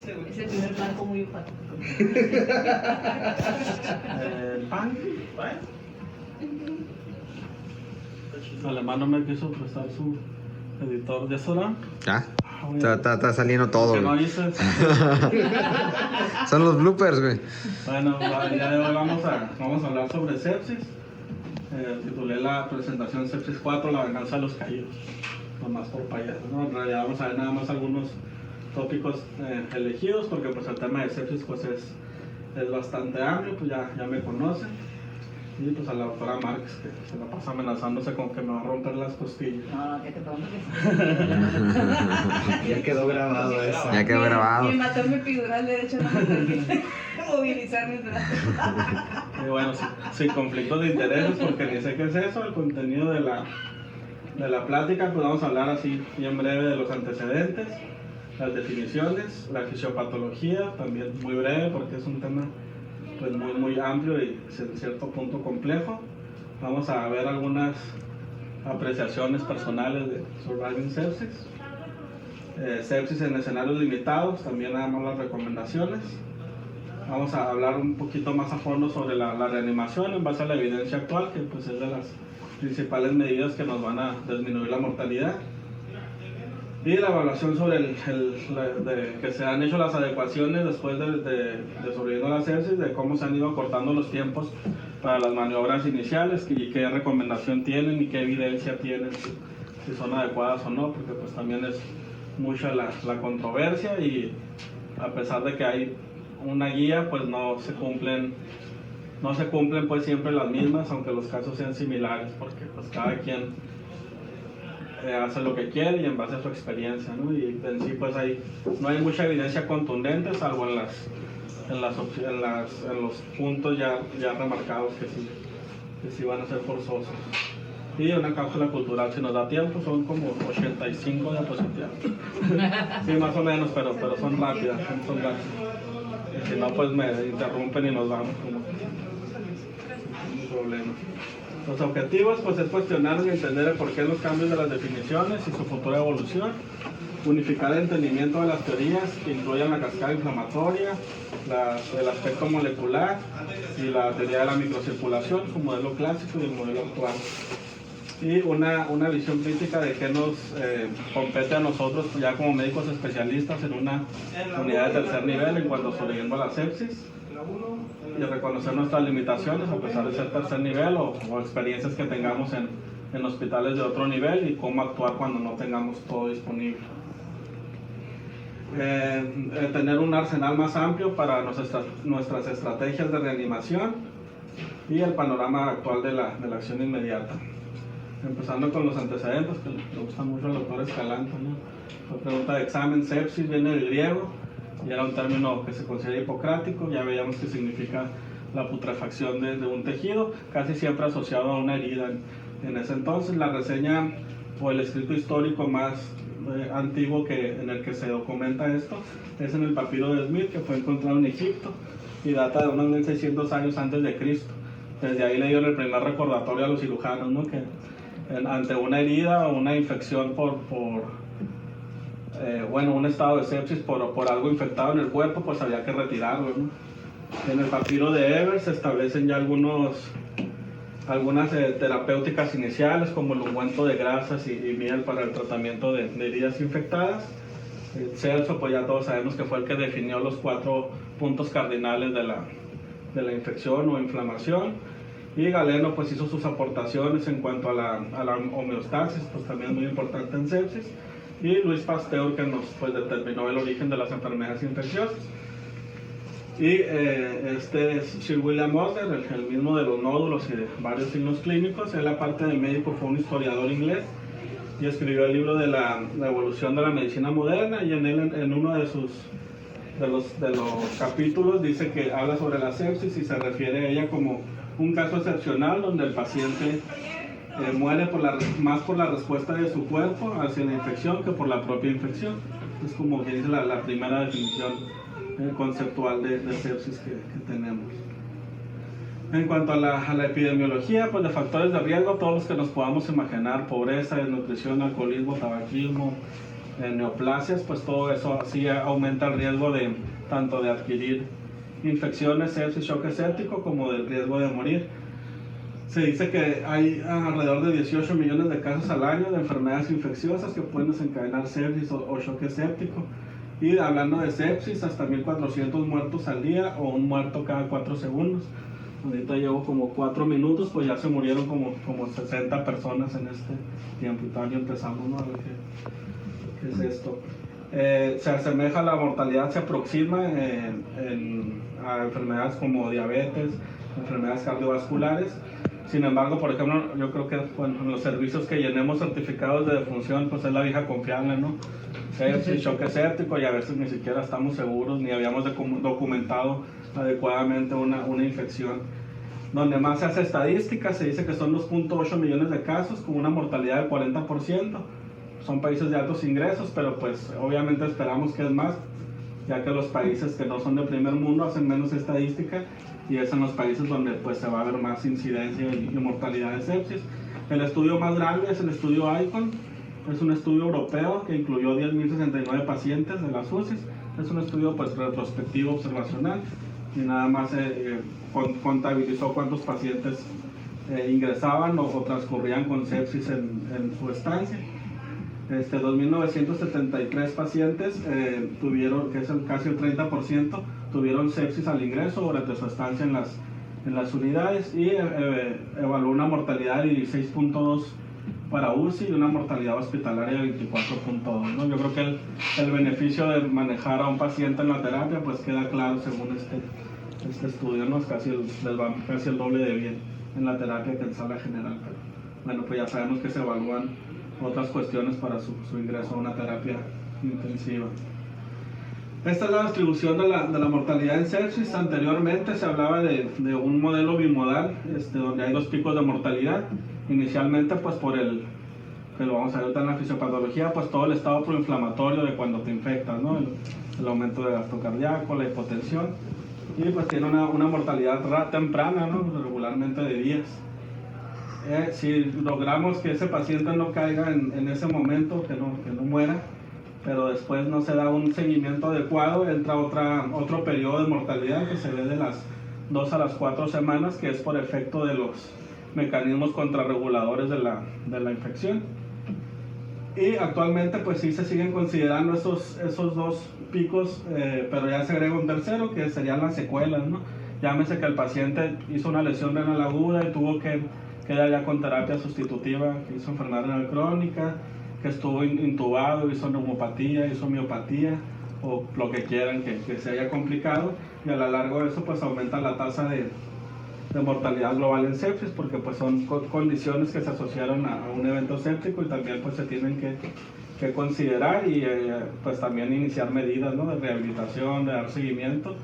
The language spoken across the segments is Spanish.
Es el primer blanco muy opaco. El pan. Alemán no me quiso prestar su editor de Soran. ¿Ya? Está saliendo todo, Que no güey. hice. Son los bloopers, güey. Bueno, el día de hoy vamos a hablar sobre sepsis. Titulé la presentación Sepsis 4, la venganza de los caídos. Nomás por payaso, ¿no? En realidad vamos a ver nada más algunos tópicos elegidos, porque pues el tema de sepsis pues es bastante amplio, pues ya me conocen. Y pues a la doctora Márquez, que se la pasa amenazándose con que me va a romper las costillas. No, que te prometo que Ya quedó grabado eso. Ya quedó grabado. Mi mató mi epidural derecho no me permite movilizar mis brazos. Y bueno, sin conflictos de intereses, porque ni sé qué es eso, el contenido de la plática, pues vamos a hablar así bien breve de los antecedentes, las definiciones, la fisiopatología, también muy breve porque es un tema pues muy amplio y en cierto punto complejo. Vamos a ver algunas apreciaciones personales de Surviving Sepsis, sepsis en escenarios limitados, también damos las recomendaciones. Vamos a hablar un poquito más a fondo sobre la reanimación en base a la evidencia actual, que pues es de las principales medidas que nos van a disminuir la mortalidad. Y la evaluación sobre que se han hecho las adecuaciones después de sobreviviendo a la sepsis, de cómo se han ido acortando los tiempos para las maniobras iniciales y qué recomendación tienen y qué evidencia tienen, si son adecuadas o no, porque pues también es mucha la controversia y a pesar de que hay una guía, pues no se cumplen pues siempre las mismas, aunque los casos sean similares, porque pues cada quien hace lo que quiere y en base a su experiencia, ¿no? Y en sí pues no hay mucha evidencia contundente, salvo en los puntos ya remarcados que sí van a ser forzosos. Y una cápsula cultural, si nos da tiempo, son como 85 diapositivas. Sí, más o menos, pero son rápidas, son rápidas. Y si no, pues me interrumpen y nos vamos, como sin problema. Los objetivos pues es cuestionar y entender el porqué de los cambios de las definiciones y su futura evolución, unificar el entendimiento de las teorías que incluyan la cascada inflamatoria, el aspecto molecular y la teoría de la microcirculación, su modelo clásico y el modelo actual. Y una visión crítica de qué nos compete a nosotros ya como médicos especialistas en una unidad de tercer nivel en cuanto a sobreviviendo a la sepsis, y reconocer nuestras limitaciones a pesar de ser tercer nivel o experiencias que tengamos en hospitales de otro nivel y cómo actuar cuando no tengamos todo disponible. Tener un arsenal más amplio para nuestras estrategias de reanimación y el panorama actual de la acción inmediata. Empezando con los antecedentes, que le gusta mucho al doctor Escalante, ¿no? La pregunta de examen, sepsis, viene del griego y era un término que se considera hipocrático. Ya veíamos que significa la putrefacción de un tejido, casi siempre asociado a una herida. En ese entonces, la reseña o el escrito histórico más antiguo en el que se documenta esto es en el papiro de Smith, que fue encontrado en Egipto y data de unos 1600 años antes de Cristo. Desde ahí le dieron el primer recordatorio a los cirujanos, ¿no? Que ante una herida o una infección un estado de sepsis por algo infectado en el cuerpo, pues había que retirarlo, ¿no? En el papiro de Ebers se establecen ya algunas terapéuticas iniciales, como el ungüento de grasas y miel para el tratamiento de heridas infectadas. Celso, pues ya todos sabemos que fue el que definió los 4 puntos cardinales de la infección o inflamación. Y Galeno pues hizo sus aportaciones en cuanto a la homeostasis, pues también muy importante en sepsis. Y Luis Pasteur, que nos pues determinó el origen de las enfermedades infecciosas. Y Sir William Osler, el mismo de los nódulos y de varios signos clínicos. Él, aparte de médico, fue un historiador inglés y escribió el libro de la evolución de la medicina moderna, y en él, en uno de los capítulos, dice que habla sobre la sepsis y se refiere a ella como un caso excepcional donde el paciente muere más por la respuesta de su cuerpo hacia la infección que por la propia infección. Es como que dice la primera definición conceptual de sepsis que tenemos. En cuanto a la epidemiología, pues de factores de riesgo, todos los que nos podamos imaginar: pobreza, desnutrición, alcoholismo, tabaquismo, neoplasias, pues todo eso sí aumenta el riesgo de tanto de adquirir infecciones, sepsis, shock séptico, como del riesgo de morir. Se dice que hay alrededor de 18 millones de casos al año de enfermedades infecciosas que pueden desencadenar sepsis o shock séptico. Y hablando de sepsis, hasta 1.400 muertos al día o un muerto cada 4 segundos. Ahorita llevo como 4 minutos, pues ya se murieron como 60 personas en este tiempo. Y todavía empezamos, ¿no? A ver qué es esto. Se asemeja a la mortalidad, se aproxima a enfermedades como diabetes, enfermedades cardiovasculares. Sin embargo, por ejemplo, yo creo que en los servicios que llenemos certificados de defunción, pues es la vieja confiable, ¿no? Sepsis, shock séptico, y a veces ni siquiera estamos seguros ni habíamos documentado adecuadamente una infección. Donde más se hace estadística, se dice que son 2.8 millones de casos con una mortalidad del 40%. Son países de altos ingresos, pero pues obviamente esperamos que es más, ya que los países que no son de primer mundo hacen menos estadística, y es en los países donde pues se va a ver más incidencia y mortalidad de sepsis. El estudio más grande es el estudio ICON, es un estudio europeo que incluyó 10.069 pacientes de las UCIs. Es un estudio pues retrospectivo observacional y nada más contabilizó cuántos pacientes ingresaban o transcurrían con sepsis en su estancia. 2.973 pacientes tuvieron, que es casi el 30%, tuvieron sepsis al ingreso durante su estancia en las unidades, y evaluó una mortalidad de 16.2 para UCI y una mortalidad hospitalaria de 24.2, ¿no? Yo creo que el beneficio de manejar a un paciente en la terapia pues queda claro según este estudio, ¿no? Les va casi el doble de bien en la terapia que en sala general. Pero, bueno, pues ya sabemos que se evalúan otras cuestiones para su ingreso a una terapia intensiva. Esta es la distribución de la mortalidad en sepsis. Anteriormente se hablaba de un modelo bimodal, donde hay 2 picos de mortalidad. Inicialmente, pues por que lo vamos a ver ahorita en la fisiopatología, pues todo el estado proinflamatorio de cuando te infectas, ¿no? El aumento del gasto cardíaco, la hipotensión, y pues tiene una mortalidad temprana, ¿no? Regularmente de días. Si logramos que ese paciente no caiga en ese momento, que no muera, pero después no se da un seguimiento adecuado, entra otro periodo de mortalidad que se ve de las 2 a las 4 semanas, que es por efecto de los mecanismos contrarreguladores de la infección. Y actualmente pues sí se siguen considerando esos 2 picos, pero ya se agrega un tercero, que serían las secuelas, ¿no? Llámese que el paciente hizo una lesión renal aguda y tuvo que quedar ya con terapia sustitutiva, que hizo enfermedad renal crónica, que estuvo intubado, hizo neumopatía, hizo miopatía, o lo que quieran que se haya complicado, y a lo largo de eso pues aumenta la tasa de mortalidad global en sepsis, porque pues son condiciones que se asociaron a un evento séptico, y también pues se tienen que considerar, y pues también iniciar medidas, ¿no? De rehabilitación, de dar seguimiento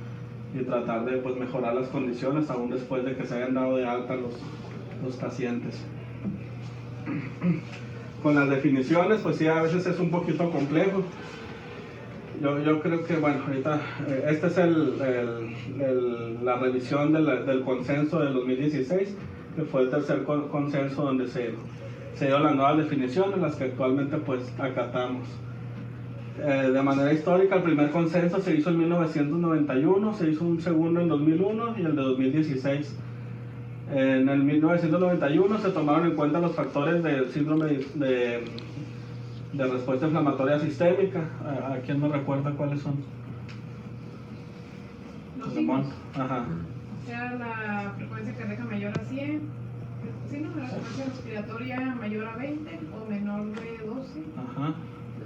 y tratar de pues mejorar las condiciones aún después de que se hayan dado de alta los pacientes. Con las definiciones pues sí, a veces es un poquito complejo. Yo creo que, bueno, ahorita esta es la revisión del consenso del 2016, que fue el tercer consenso donde se dio las nuevas definiciones, las que actualmente pues acatamos. De manera histórica, el primer consenso se hizo en 1991, se hizo un segundo en 2001 y el de 2016. En el 1991 se tomaron en cuenta los factores del síndrome de respuesta inflamatoria sistémica. ¿A quién me recuerda cuáles son? Los signos. Ajá. O sea, la frecuencia cardíaca mayor a 100, ¿sí, no? La frecuencia respiratoria mayor a 20 o menor de 12. Ajá.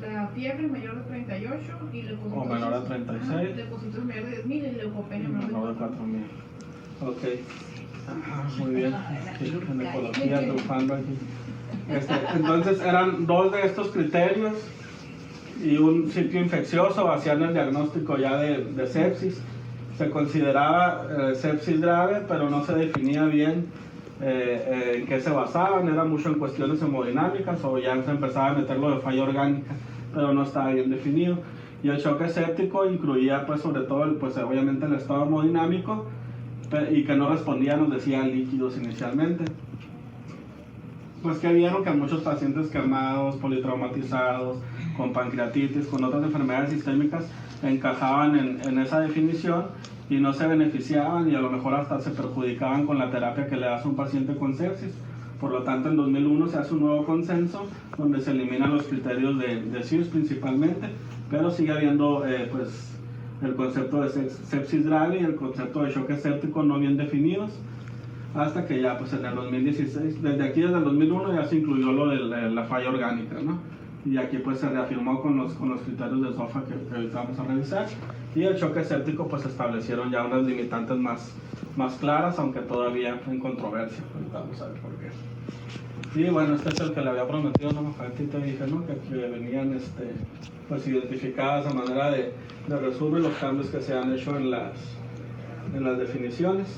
La fiebre mayor de 38 y leucocitos. O menor a 36. Leucocitos mayor de 10.000 y leucopenia menor de 4.000. Ok. Muy bien. Ginecología triunfando aquí. Entonces eran 2 de estos criterios y un sitio infeccioso hacían el diagnóstico ya de sepsis. Se consideraba sepsis grave, pero no se definía bien en qué se basaban. Era mucho en cuestiones hemodinámicas, o ya se empezaba a meterlo de falla orgánica, pero no estaba bien definido. Y el shock séptico incluía pues sobre todo pues obviamente el estado hemodinámico, y que no respondía, nos decían líquidos inicialmente. Pues que vieron que muchos pacientes quemados, politraumatizados, con pancreatitis, con otras enfermedades sistémicas, encajaban en esa definición y no se beneficiaban y a lo mejor hasta se perjudicaban con la terapia que le das a un paciente con sepsis. Por lo tanto, en 2001 se hace un nuevo consenso donde se eliminan los criterios de SIRS principalmente, pero sigue habiendo pues, el concepto de sepsis grave y el concepto de choque séptico no bien definidos, hasta que ya pues, en el 2016, desde aquí desde el 2001 ya se incluyó lo de la falla orgánica, ¿no? Y aquí pues se reafirmó con los criterios de SOFA que ahorita vamos a revisar, y el choque séptico pues establecieron ya unas limitantes más claras, aunque todavía en controversia. Ahorita vamos a ver por qué. Y bueno, este es el que le había prometido, ¿no? A ti te dije, ¿no? Que venían pues identificadas a manera de resumen los cambios que se han hecho en las definiciones.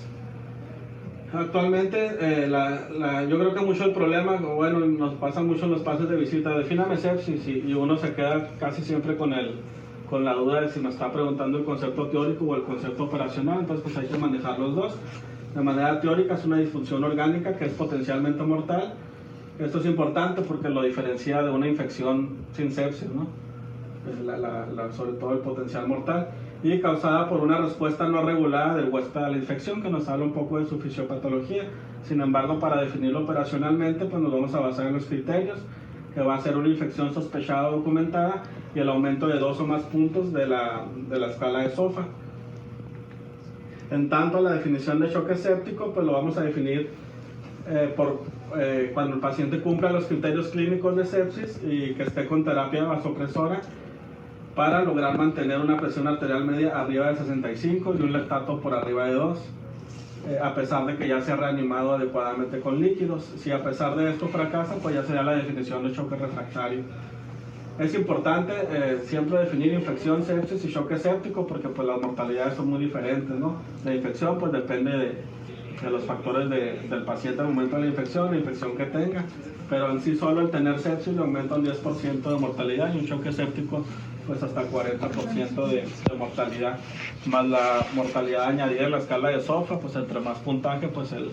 Actualmente, yo creo que mucho el problema, bueno, nos pasa mucho en los pases de visita, defíname sepsis, y uno se queda casi siempre con la duda de si me está preguntando el concepto teórico o el concepto operacional, entonces pues hay que manejar los dos. De manera teórica es una disfunción orgánica que es potencialmente mortal. Esto es importante porque lo diferencia de una infección sin sepsis, ¿no? Sobre todo el potencial mortal, y causada por una respuesta no regulada del huésped a la infección, que nos habla un poco de su fisiopatología. Sin embargo, para definirlo operacionalmente, pues nos vamos a basar en los criterios, que va a ser una infección sospechada o documentada y el aumento de 2 o más puntos de la escala de SOFA. En tanto, la definición de choque séptico, pues lo vamos a definir cuando el paciente cumpla los criterios clínicos de sepsis y que esté con terapia vasopresora para lograr mantener una presión arterial media arriba de 65 y un lactato por arriba de 2, a pesar de que ya se ha reanimado adecuadamente con líquidos. Si a pesar de esto fracasa, pues ya sería la definición de choque refractario. Es importante siempre definir infección, sepsis y choque séptico, porque pues las mortalidades son muy diferentes, ¿no? La infección pues depende de los factores del paciente al momento de la infección que tenga, pero en sí solo el tener sepsis le aumenta un 10% de mortalidad y un choque séptico pues hasta 40% de mortalidad, más la mortalidad añadida en la escala de SOFA, pues entre más puntaje pues el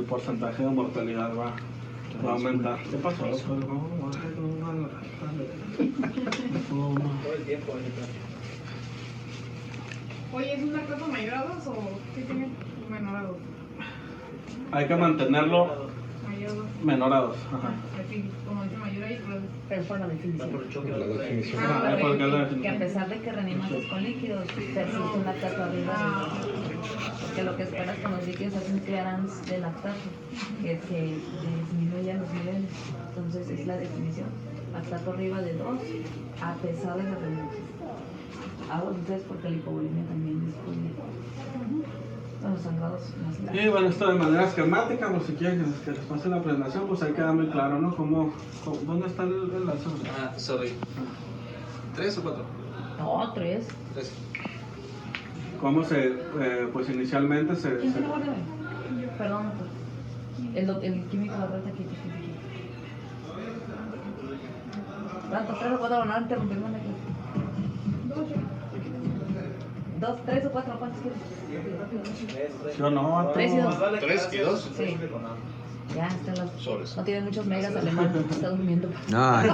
porcentaje de mortalidad va a aumentar. ¿Qué pasó? Oye, ¿es un lactato mayor a 2 o qué tiene menor a 2? Hay que mantenerlo Mayor a 2. menor a 2. Como dice mayor ahí, pues. Pero por la definición. Que a pesar de que reanimas con líquidos, persiste un lactato arriba de 2. Porque lo que esperas con los líquidos es un clearance de lactato, que se disminuyan los niveles. Entonces es la definición. Lactato arriba de 2, a pesar de la reanimación. Hago entonces porque la hipovolemia también dispone. Los sangrados más largos. Y bueno, esto de manera esquemática, pues si quieren que les pase la presentación, pues ahí queda muy claro, ¿no? ¿Dónde está el lazo? Sorry. ¿3 o 4? No, 3. 3. ¿Cómo pues inicialmente se... ¿Quién se lo guarda? Perdón, el químico la rata aquí. ¿Cuántos? 3 o 4 van a interrumpirme aquí. 2, 3 o 4, ¿cuántos quieres? Yo no, 3 y 2. 3 y 2. Sí. Ya, están los. Soles. No tienen muchos megas alemán, está durmiendo. Ay,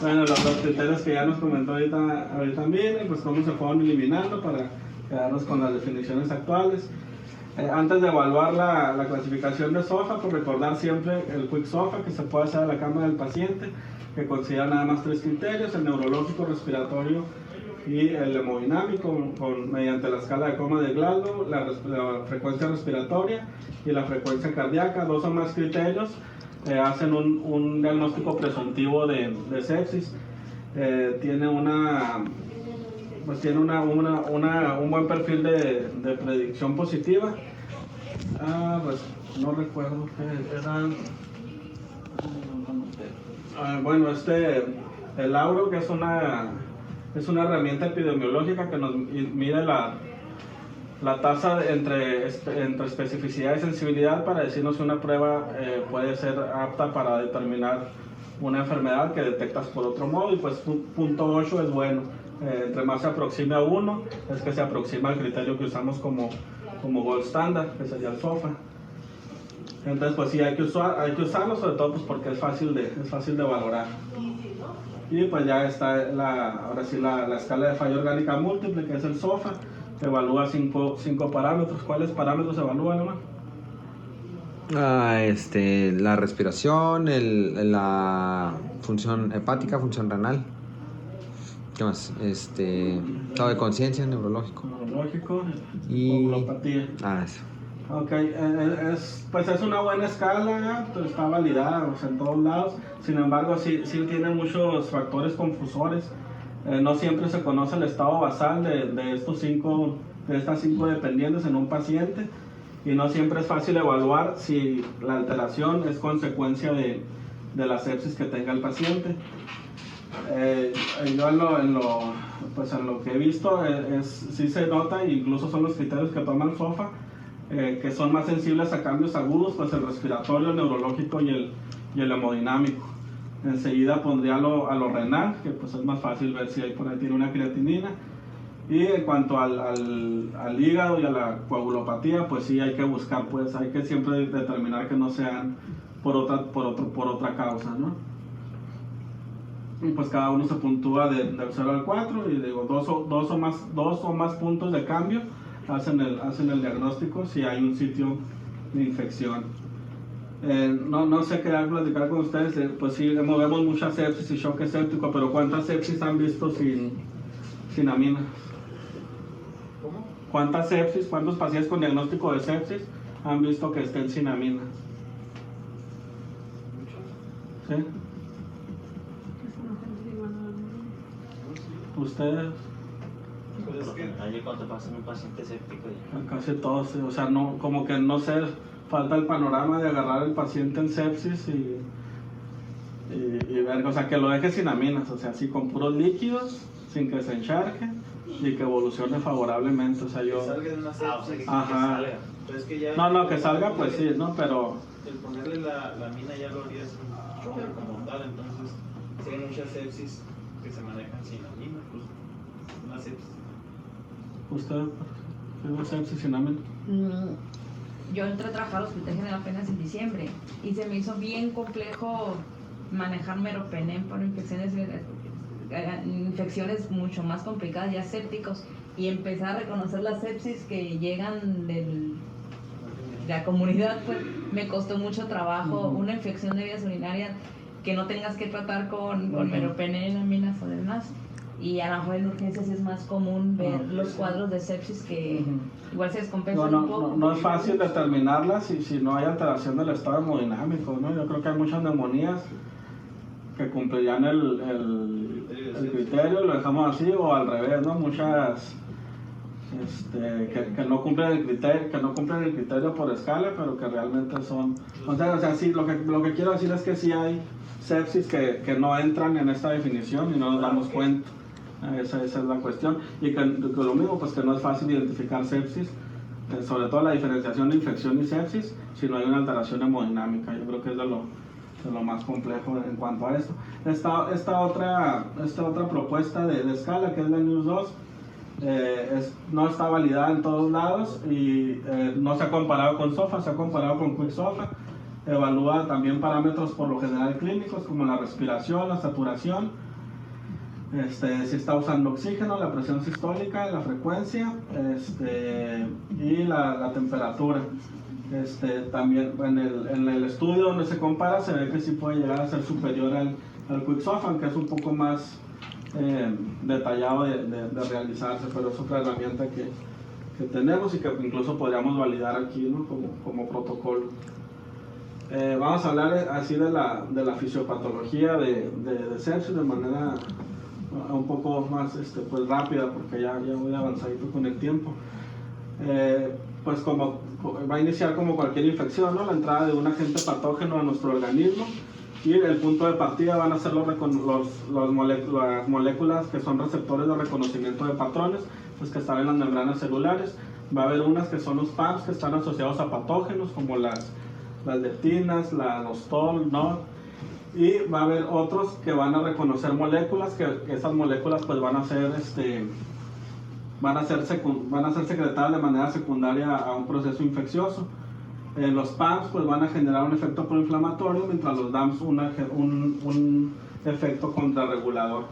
Bueno, los criterios que ya nos comentó ahorita también, y pues cómo se fueron eliminando para quedarnos con las definiciones actuales. Antes de evaluar la clasificación de SOFA, pues recordar siempre el Quick SOFA que se puede hacer a la cama del paciente, que considera nada más 3 criterios: el neurológico, respiratorio y el hemodinámico, mediante la escala de coma de Glasgow, la frecuencia respiratoria y la frecuencia cardíaca. 2 o más criterios hacen un diagnóstico presuntivo de sepsis. Tiene un buen perfil de predicción positiva. Pues no recuerdo qué eran. Bueno, el Auro, que es una herramienta epidemiológica que nos mide la tasa entre especificidad y sensibilidad para decirnos si una prueba puede ser apta para determinar una enfermedad que detectas por otro modo, y pues 0.8 es bueno. Entre más se aproxime a 1 es que se aproxima al criterio que usamos como gold standard, que sería el SOFA. Entonces pues sí, hay que usarlo, sobre todo pues porque es fácil de valorar. Y pues ya está ahora sí la escala de falla orgánica múltiple, que es el SOFA, que evalúa cinco parámetros. ¿Cuáles parámetros se evalúan, nomás? La respiración, la función hepática, función renal. ¿Qué más? Estado de conciencia, neurológico. Neurológico Y- coagulopatía. Eso. Ok, pues es una buena escala, pues está validada, o sea, en todos lados. Sin embargo, sí tiene muchos factores confusores. No siempre se conoce el estado basal de estas cinco dependientes en un paciente, y no siempre es fácil evaluar si la alteración es consecuencia de la sepsis que tenga el paciente. Yo en lo que he visto, sí se nota, e incluso son los criterios que toma el SOFA, que son más sensibles a cambios agudos, pues el respiratorio, el neurológico y el hemodinámico. Enseguida pondría a lo renal, que pues es más fácil ver si por ahí tiene una creatinina. Y en cuanto al hígado y a la coagulopatía, pues sí hay que buscar, pues hay que siempre determinar que no sean por otra causa, ¿no? Y pues cada uno se puntúa del 0 al 4, y digo, dos o más puntos de cambio hacen el diagnóstico si hay un sitio de infección. No sé qué platicar con ustedes, pues sí, vemos mucha sepsis y choque séptico, pero ¿cuántas sepsis han visto sin aminas? ¿Cómo? ¿Cuántos pacientes con diagnóstico de sepsis han visto que estén sin aminas? ¿Sí? ¿Ustedes? Pues es que Allí cuando pasan un paciente séptico ya. Casi todos, sí. O sea, no, como que no sé, falta el panorama de agarrar al paciente en sepsis y ver, o sea, que lo deje sin aminas, o sea, así con puros líquidos, sin que se encharque y que evolucione favorablemente, o sea, yo... que salga de una Ah, o sea, sepsis. que Ajá. salga. Pero es que ya No, que salga, pues sí, ¿no? Pero... el ponerle la mina ya lo harías un choque como tal, entonces si hay muchas sepsis que se manejan sin la mina, pues una sepsis. ¿Usted tiene sepsis sin aminas? Yo entré a trabajar al Hospital General apenas en diciembre y se me hizo bien complejo manejar meropenem por infecciones mucho más complicadas, ya sépticos, y empezar a reconocer las sepsis que llegan de la comunidad, pues me costó mucho trabajo. Una infección de vías urinarias que no tengas que tratar con meropenem, aminas o demás. Y a lo mejor en urgencias es más común ver los cuadros de sepsis que igual se descompensan un poco. No es fácil determinarlas si no hay alteración del estado hemodinámico, ¿no? Yo creo que hay muchas neumonías que cumplirían el criterio, lo dejamos así, o al revés, ¿no? Muchas que no cumplen el criterio por escala, pero que realmente son... O sea, sí, lo que quiero decir es que sí hay sepsis que no entran en esta definición y no nos damos cuenta. Esa es la cuestión. Y que lo mismo, pues que no es fácil identificar sepsis, sobre todo la diferenciación de infección y sepsis, si no hay una alteración hemodinámica. Yo creo que es de lo más complejo en cuanto a esto. Esta otra propuesta de escala, que es la NIUS 2, no está validada en todos lados y no se ha comparado con SOFA, se ha comparado con Quick SOFA. Evalúa también parámetros por lo general clínicos como la respiración, la saturación, si está usando oxígeno, la presión sistólica, la frecuencia y la temperatura. También en el estudio donde se compara se ve que sí puede llegar a ser superior al Quick SOFA, aunque es un poco más detallado de realizarse, pero es otra herramienta que tenemos y que incluso podríamos validar aquí, ¿no? como protocolo. Vamos a hablar así de la fisiopatología de sepsis de manera un poco más pues rápida, porque ya voy avanzadito con el tiempo. Pues como va a iniciar como cualquier infección, ¿no? La entrada de un agente patógeno a nuestro organismo, y el punto de partida van a ser las moléculas que son receptores de reconocimiento de patrones, pues que están en las membranas celulares. Va a haber unas que son los PAMs, que están asociados a patógenos como las leptinas, los TOL, ¿no? Y va a haber otros que van a reconocer moléculas, que esas moléculas pues van a ser secretadas de manera secundaria a un proceso infeccioso. Los PAMs pues van a generar un efecto proinflamatorio, mientras los DAMs un efecto contrarregulador.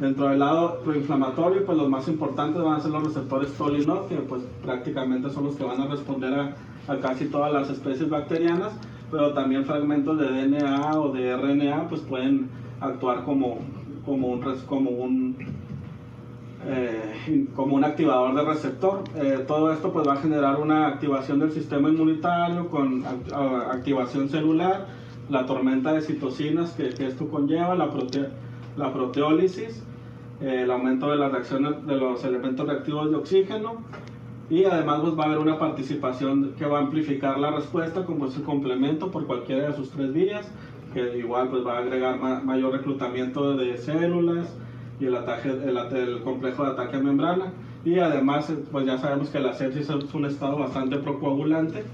Dentro del lado proinflamatorio, pues los más importantes van a ser los receptores TOL-I-NOD, que pues prácticamente son los que van a responder a casi todas las especies bacterianas, pero también fragmentos de DNA o de RNA pues pueden actuar como un activador de receptor. Todo esto pues va a generar una activación del sistema inmunitario con activación celular, la tormenta de citocinas que esto conlleva, la proteólisis, el aumento de las reacciones de los elementos reactivos de oxígeno, y además pues va a haber una participación que va a amplificar la respuesta como ese complemento por cualquiera de sus 3 vías, que igual pues va a agregar mayor reclutamiento de células y el complejo de ataque a membrana. Y además pues ya sabemos que la sepsis es un estado bastante procoagulante,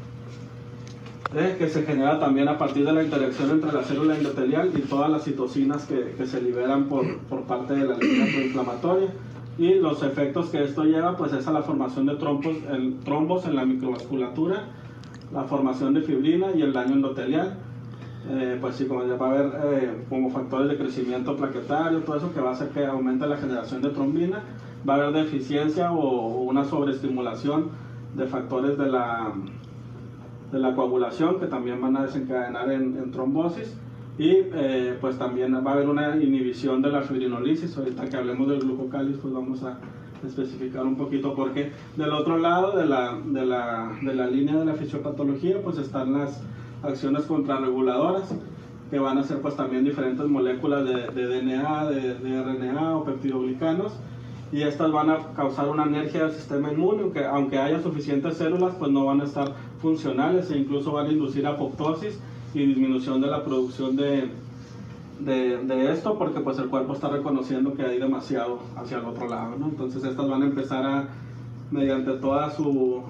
que se genera también a partir de la interacción entre la célula endotelial y todas las citocinas que se liberan por parte de la línea proinflamatoria. Y los efectos que esto lleva pues es a la formación de trombos en la microvasculatura, la formación de fibrina y el daño endotelial. Pues sí, como ya va a haber como factores de crecimiento plaquetario, todo eso que va a hacer que aumente la generación de trombina. Va a haber deficiencia o una sobreestimulación de factores de la coagulación, que también van a desencadenar en trombosis. Y pues también va a haber una inhibición de la fibrinolisis. Ahorita que hablemos del glucocáliz pues vamos a especificar un poquito por qué. Del otro lado de la línea de la fisiopatología pues están las acciones contrarreguladoras, que van a ser pues también diferentes moléculas de DNA, de RNA o peptidoglicanos, y estas van a causar una anergia del sistema inmune, que aunque haya suficientes células pues no van a estar funcionales, e incluso van a inducir apoptosis y disminución de la producción de esto, porque pues el cuerpo está reconociendo que hay demasiado hacia el otro lado, ¿no? Entonces estas van a empezar mediante toda su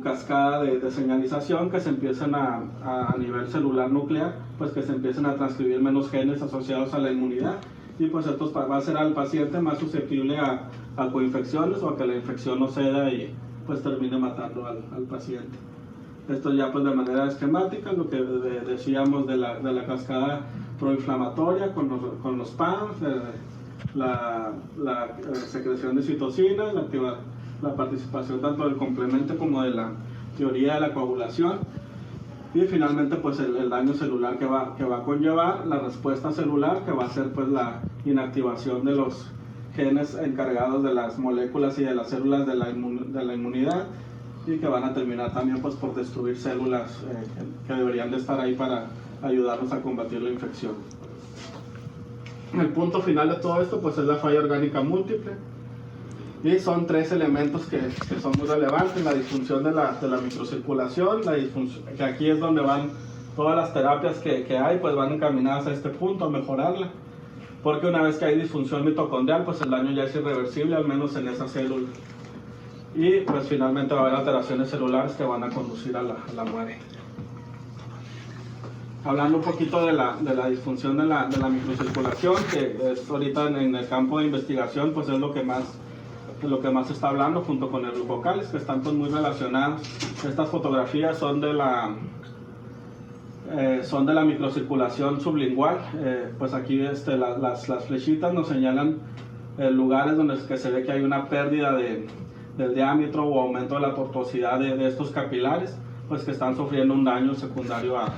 cascada de señalización, que se empiecen a nivel celular nuclear, pues que se empiecen a transcribir menos genes asociados a la inmunidad, y pues esto va a hacer al paciente más susceptible a coinfecciones o a que la infección no ceda y pues termine matando al paciente. Esto ya pues de manera esquemática, lo que decíamos de la cascada proinflamatoria con los PAMs, la secreción de citocinas, la participación tanto del complemento como de la teoría de la coagulación, y finalmente pues el daño celular que va a conllevar, la respuesta celular, que va a ser pues la inactivación de los genes encargados de las moléculas y de las células de la inmunidad, y que van a terminar también pues por destruir células que deberían de estar ahí para ayudarnos a combatir la infección. El punto final de todo esto pues es la falla orgánica múltiple, y son 3 elementos que son muy relevantes: la disfunción de la microcirculación, que aquí es donde van todas las terapias que hay, pues van encaminadas a este punto, a mejorarla, porque una vez que hay disfunción mitocondrial pues el daño ya es irreversible, al menos en esa célula, y pues finalmente va a haber alteraciones celulares que van a conducir a la muerte. Hablando un poquito de la disfunción de la microcirculación, que es ahorita en el campo de investigación pues es lo que más se está hablando, junto con el glucocáliz, que están pues muy relacionados. Estas fotografías son de la microcirculación sublingual. Pues aquí las flechitas nos señalan lugares donde se ve que hay una pérdida del diámetro o aumento de la tortuosidad de estos capilares, pues que están sufriendo un daño secundario a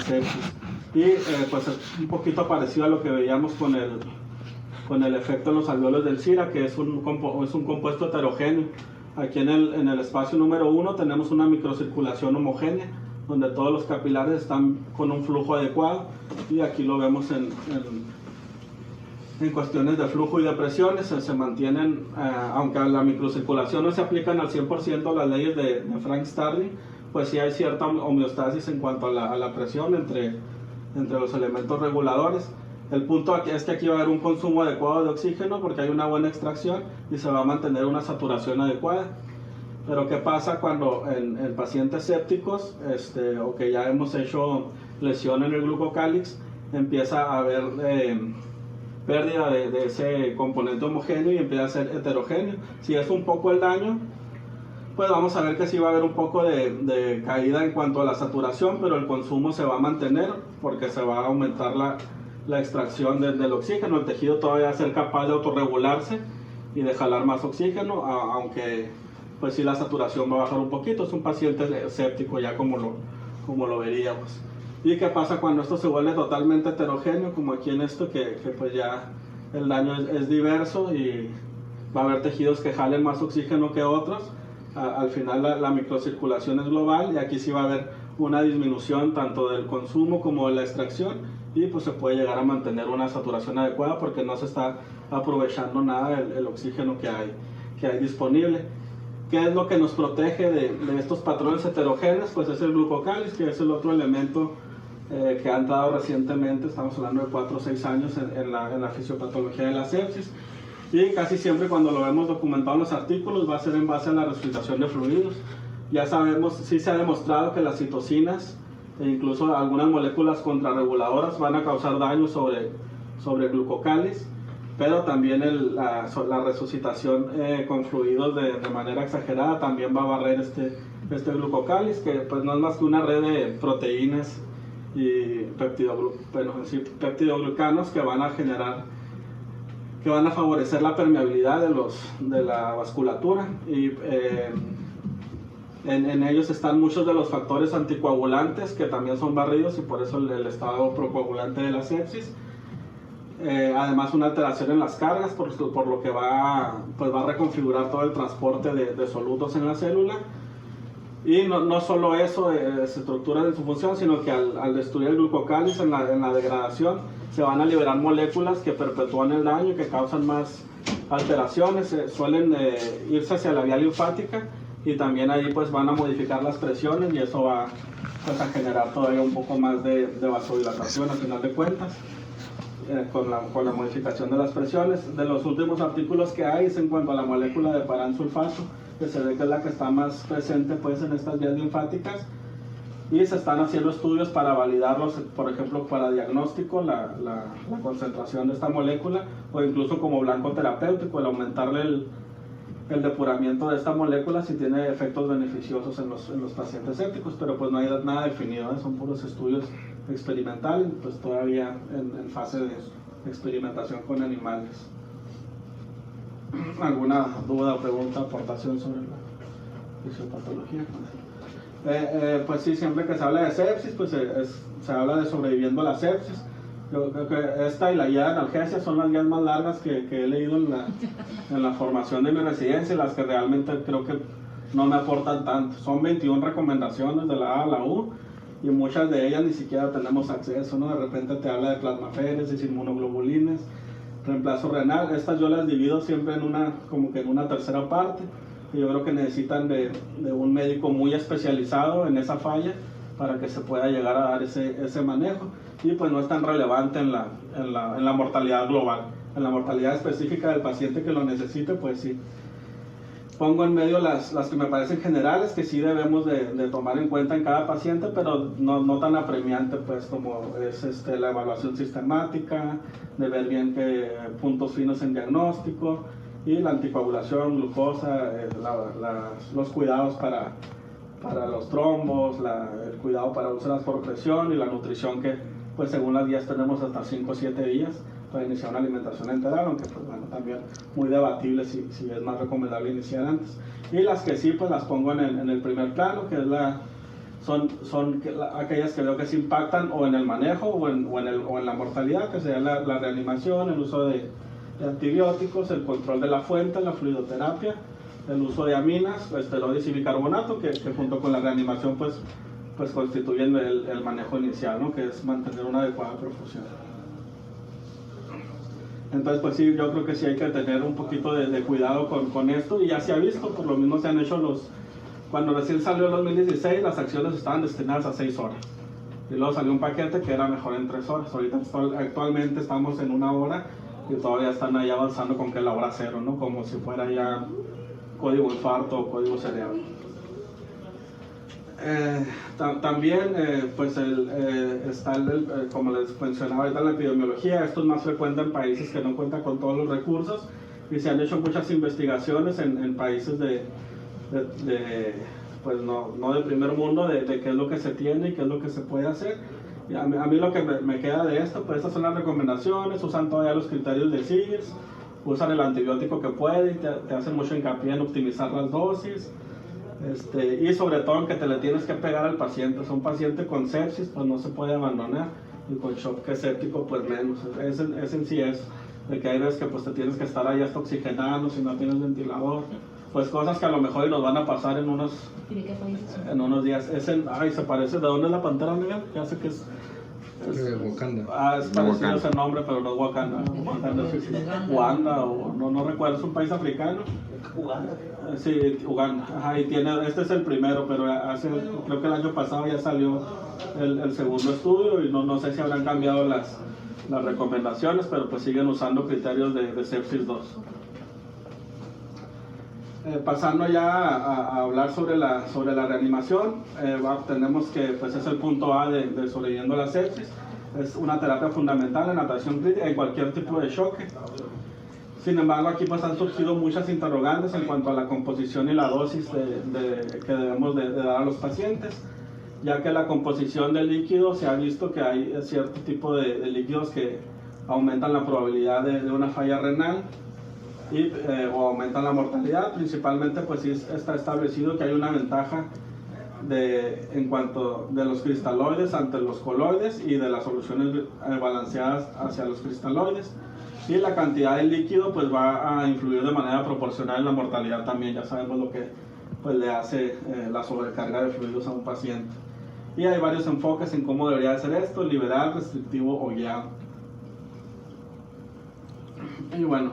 sepsis. Y pues es un poquito parecido a lo que veíamos con el efecto en los alveolos del SIRA, que es un compuesto heterogéneo. Aquí en el espacio número 1 tenemos una microcirculación homogénea, donde todos los capilares están con un flujo adecuado, y aquí lo vemos en cuestiones de flujo y de presiones, se mantienen, aunque a la microcirculación no se aplican al 100% las leyes de Frank Starling, pues sí hay cierta homeostasis en cuanto a la presión entre los elementos reguladores. El punto aquí es que aquí va a haber un consumo adecuado de oxígeno porque hay una buena extracción y se va a mantener una saturación adecuada. Pero ¿qué pasa cuando en pacientes sépticos o que ya hemos hecho lesión en el glucocálix, empieza a haber pérdida de ese componente homogéneo y empieza a ser heterogéneo? Si es un poco el daño, pues vamos a ver que sí va a haber un poco de caída en cuanto a la saturación, pero el consumo se va a mantener porque se va a aumentar la la extracción del oxígeno. El tejido todavía va a ser capaz de autorregularse y de jalar más oxígeno, aunque pues sí la saturación va a bajar un poquito. Es un paciente séptico ya como lo veríamos. ¿Y qué pasa cuando esto se vuelve totalmente heterogéneo, como aquí en esto, que pues ya el daño es diverso y va a haber tejidos que jalen más oxígeno que otros? Al final la microcirculación es global y aquí sí va a haber una disminución tanto del consumo como de la extracción, y pues se puede llegar a mantener una saturación adecuada porque no se está aprovechando nada el oxígeno que hay disponible. ¿Qué es lo que nos protege de estos patrones heterogéneos? Pues es el glucocáliz, que es el otro elemento que han dado recientemente, estamos hablando de 4 o 6 años en la fisiopatología de la sepsis, y casi siempre cuando lo vemos documentado en los artículos va a ser en base a la resucitación de fluidos. Ya sabemos, sí se ha demostrado que las citocinas e incluso algunas moléculas contrarreguladoras van a causar daño sobre el glucocáliz, pero también la resucitación con fluidos de manera exagerada también va a barrer este glucocáliz, que pues no es más que una red de proteínas y peptidoglucanos que van a favorecer la permeabilidad de la vasculatura, y en ellos están muchos de los factores anticoagulantes que también son barridos, y por eso el estado procoagulante de la sepsis. Además, una alteración en las cargas, por lo que va a reconfigurar todo el transporte de solutos en la célula. Y no solo eso, se estructura en su función, sino que al destruir el glucocáliz en la degradación, se van a liberar moléculas que perpetúan el daño, que causan más alteraciones, suelen irse hacia la vía linfática, y también ahí pues van a modificar las presiones, y eso va pues a generar todavía un poco más de vasodilatación al final de cuentas, con la modificación de las presiones. De los últimos artículos que hay es en cuanto a la molécula de paransulfato, que se ve que es la que está más presente pues en estas vías linfáticas, y se están haciendo estudios para validarlos, por ejemplo para diagnóstico, la concentración de esta molécula, o incluso como blanco terapéutico, el aumentarle el depuramiento de esta molécula si tiene efectos beneficiosos en los pacientes sépticos, pero pues no hay nada definido, son puros estudios experimentales, pues todavía en fase de experimentación con animales. ¿Alguna duda, pregunta, aportación sobre la fisiopatología? Pues sí, siempre que se habla de sepsis, pues se habla de sobreviviendo a la sepsis. Yo creo que esta y la guía de analgesia son las guías más largas que he leído en la formación de mi residencia, las que realmente creo que no me aportan tanto. Son 21 recomendaciones de la A a la U, y muchas de ellas ni siquiera tenemos acceso, ¿no? De repente te habla de plasmaféresis, inmunoglobulines, reemplazo renal. Estas yo las divido siempre como que en una tercera parte, y yo creo que necesitan de un médico muy especializado en esa falla para que se pueda llegar a dar ese manejo, y pues no es tan relevante en la mortalidad global. En la mortalidad específica del paciente que lo necesite, pues sí. Pongo en medio las que me parecen generales, que sí debemos de tomar en cuenta en cada paciente, pero no tan apremiante pues como es la evaluación sistemática, de ver bien qué puntos finos en diagnóstico, y la anticoagulación, glucosa, los cuidados para los trombos, el cuidado para úlceras por presión, y la nutrición, que pues según las guías tenemos hasta 5 o 7 días para iniciar una alimentación enteral, aunque pues bueno, también muy debatible si es más recomendable iniciar antes. Y las que sí, pues las pongo en el primer plano, que es son aquellas que veo que se impactan o en el manejo o en la mortalidad, que sería la reanimación, el uso de antibióticos, el control de la fuente, la fluidoterapia, el uso de aminas, esteroides y bicarbonato, que junto con la reanimación pues constituyen el manejo inicial, ¿no? Que es mantener una adecuada perfusión. Entonces pues sí, yo creo que sí hay que tener un poquito de cuidado con esto, y ya se ha visto, por lo mismo se han hecho cuando recién salió el 2016, las acciones estaban destinadas a 6 horas, y luego salió un paquete que era mejor en 3 horas. Ahorita actualmente estamos en 1 hora, y todavía están ahí avanzando con que la hora 0, ¿no? Como si fuera ya código infarto o código cerebral. También pues está como les mencionaba ahorita, la epidemiología. Esto es más frecuente en países que no cuentan con todos los recursos, y se han hecho muchas investigaciones en países pues no de primer mundo, de qué es lo que se tiene y qué es lo que se puede hacer, Y a mí lo que me queda de esto, pues estas son las recomendaciones, usan todavía los criterios de SIGS, usan el antibiótico que pueden, te hacen mucho hincapié en optimizar las dosis, y sobre todo en que te le tienes que pegar al paciente. O sea, un paciente con sepsis pues no se puede abandonar, y con shock séptico pues menos. Es en sí es, de que hay veces que pues te tienes que estar ahí hasta oxigenando si no tienes ventilador, pues cosas que a lo mejor nos van a pasar en unos días. Ay, se parece, ¿de dónde es la pantera negra? Ya sé que es Wakanda. Es parecido ese nombre, pero no es Wakanda. Wakanda sí, Uganda, o no recuerdo, es un país africano. Uganda. Sí, Uganda. Ajá, y este es el primero, pero creo que el año pasado ya salió el segundo estudio, y no sé si habrán cambiado las recomendaciones, pero pues siguen usando criterios de sepsis 2. Pasando ya a hablar sobre la reanimación, tenemos que pues es el punto A de sobreviviendo la sepsis. Es una terapia fundamental en natación crítica en cualquier tipo de choque. Sin embargo, aquí pues han surgido muchas interrogantes en cuanto a la composición y la dosis que debemos de dar a los pacientes, ya que la composición del líquido se ha visto que hay cierto tipo de líquidos que aumentan la probabilidad de una falla renal, o aumentan la mortalidad. Principalmente pues sí está establecido que hay una ventaja en cuanto de los cristaloides ante los coloides, y de las soluciones balanceadas hacia los cristaloides, y la cantidad de líquido pues va a influir de manera proporcional en la mortalidad también. Ya sabemos lo que pues le hace la sobrecarga de fluidos a un paciente, y hay varios enfoques en cómo debería ser esto: liberal, restrictivo o guiado. Y bueno,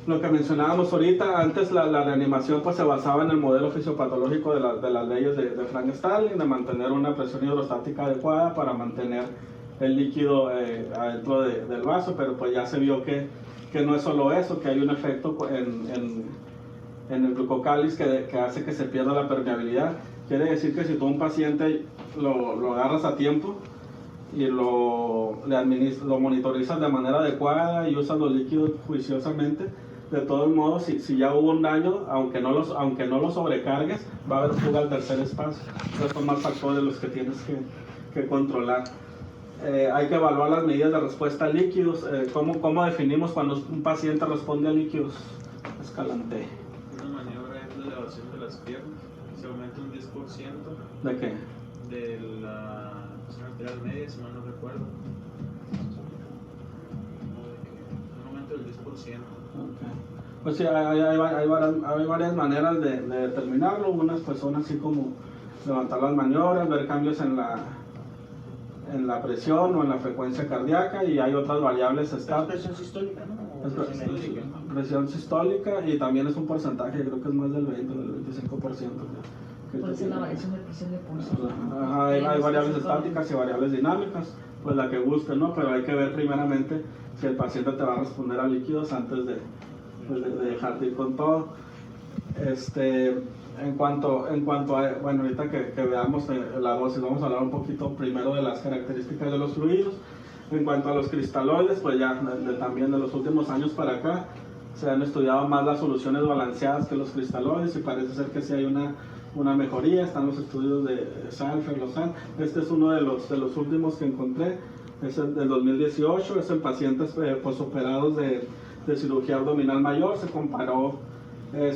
lo que mencionábamos ahorita, antes la reanimación pues se basaba en el modelo fisiopatológico de las leyes de Frank Starling, de mantener una presión hidrostática adecuada para mantener el líquido adentro del vaso, pero pues ya se vio que no es solo eso, que hay un efecto en el glucocáliz que hace que se pierda la permeabilidad. Quiere decir que si tú a un paciente lo agarras a tiempo y lo monitorizas de manera adecuada y usas los líquidos juiciosamente, de todos modos, si ya hubo un daño, aunque no lo sobrecargues, va a haber fuga al tercer espacio. Esos son más factores los que tienes que controlar. Hay que evaluar las medidas de respuesta a líquidos. ¿Cómo definimos cuando un paciente responde a líquidos? Escalante. Una maniobra es la elevación de las piernas. Se aumenta un 10%. ¿De qué? De la presión arterial media, si mal no recuerdo. Un aumento del 10%. Okay. Pues sí, hay varias maneras de determinarlo. Unas pues son así como levantar las maniobras, ver cambios en la presión o en la frecuencia cardíaca, y hay otras variables estáticas. Presión sistólica, ¿no? Presión sistólica, y también es un porcentaje, creo que es más del 20 o del 25%. Puede ser la variación de presión de pulso. Hay variables estáticas y variables dinámicas, pues la que guste, ¿no? Pero hay que ver primeramente si el paciente te va a responder a líquidos antes de dejarte ir con todo. En cuanto a, bueno, ahorita que veamos la dosis, vamos a hablar un poquito primero de las características de los fluidos. En cuanto a los cristaloides, pues ya también de los últimos años para acá se han estudiado más las soluciones balanceadas que los cristaloides, y parece ser que sí hay una mejoría. Están los estudios de Salfer, Lausanne. Este es uno de los últimos que encontré, es el del 2018, es en pacientes posoperados de cirugía abdominal mayor. Se comparó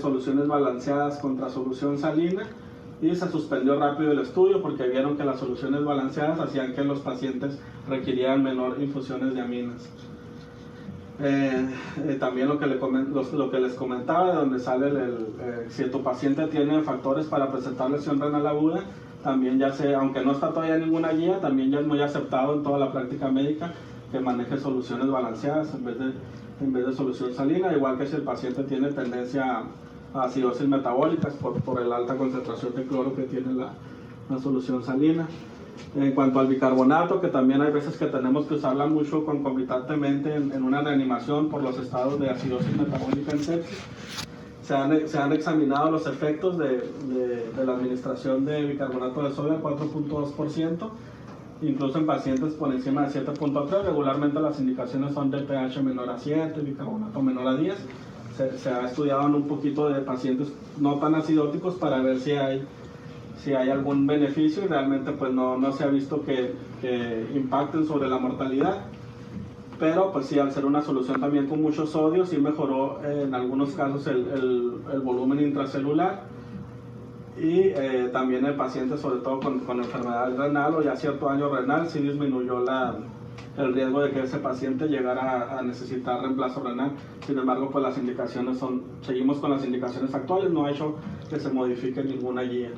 soluciones balanceadas contra solución salina, y se suspendió rápido el estudio porque vieron que las soluciones balanceadas hacían que los pacientes requirieran menor infusiones de aminas. También lo que les comentaba, de donde sale si tu paciente tiene factores para presentar lesión renal aguda, también aunque no está todavía en ninguna guía, también ya es muy aceptado en toda la práctica médica que maneje soluciones balanceadas en vez de solución salina, igual que si el paciente tiene tendencia a acidosis metabólicas por la alta concentración de cloro que tiene la solución salina. En cuanto al bicarbonato, que también hay veces que tenemos que usarla mucho concomitantemente en una reanimación por los estados de acidosis metabólica en sepsis, se han examinado los efectos de la administración de bicarbonato de sodio al 4.2%, incluso en pacientes por encima de 7.3. Regularmente las indicaciones son de pH menor a 7, bicarbonato menor a 10. Se ha estudiado en un poquito de pacientes no tan acidóticos para ver si hay si hay algún beneficio, y realmente pues no se ha visto que impacten sobre la mortalidad. Pero pues sí, al ser una solución también con mucho sodio, sí mejoró en algunos casos el volumen intracelular, y también el paciente, sobre todo con enfermedad renal o ya cierto daño renal, sí disminuyó el riesgo de que ese paciente llegara a necesitar reemplazo renal. Sin embargo, pues las indicaciones seguimos con las indicaciones actuales, no ha hecho que se modifique ninguna guía.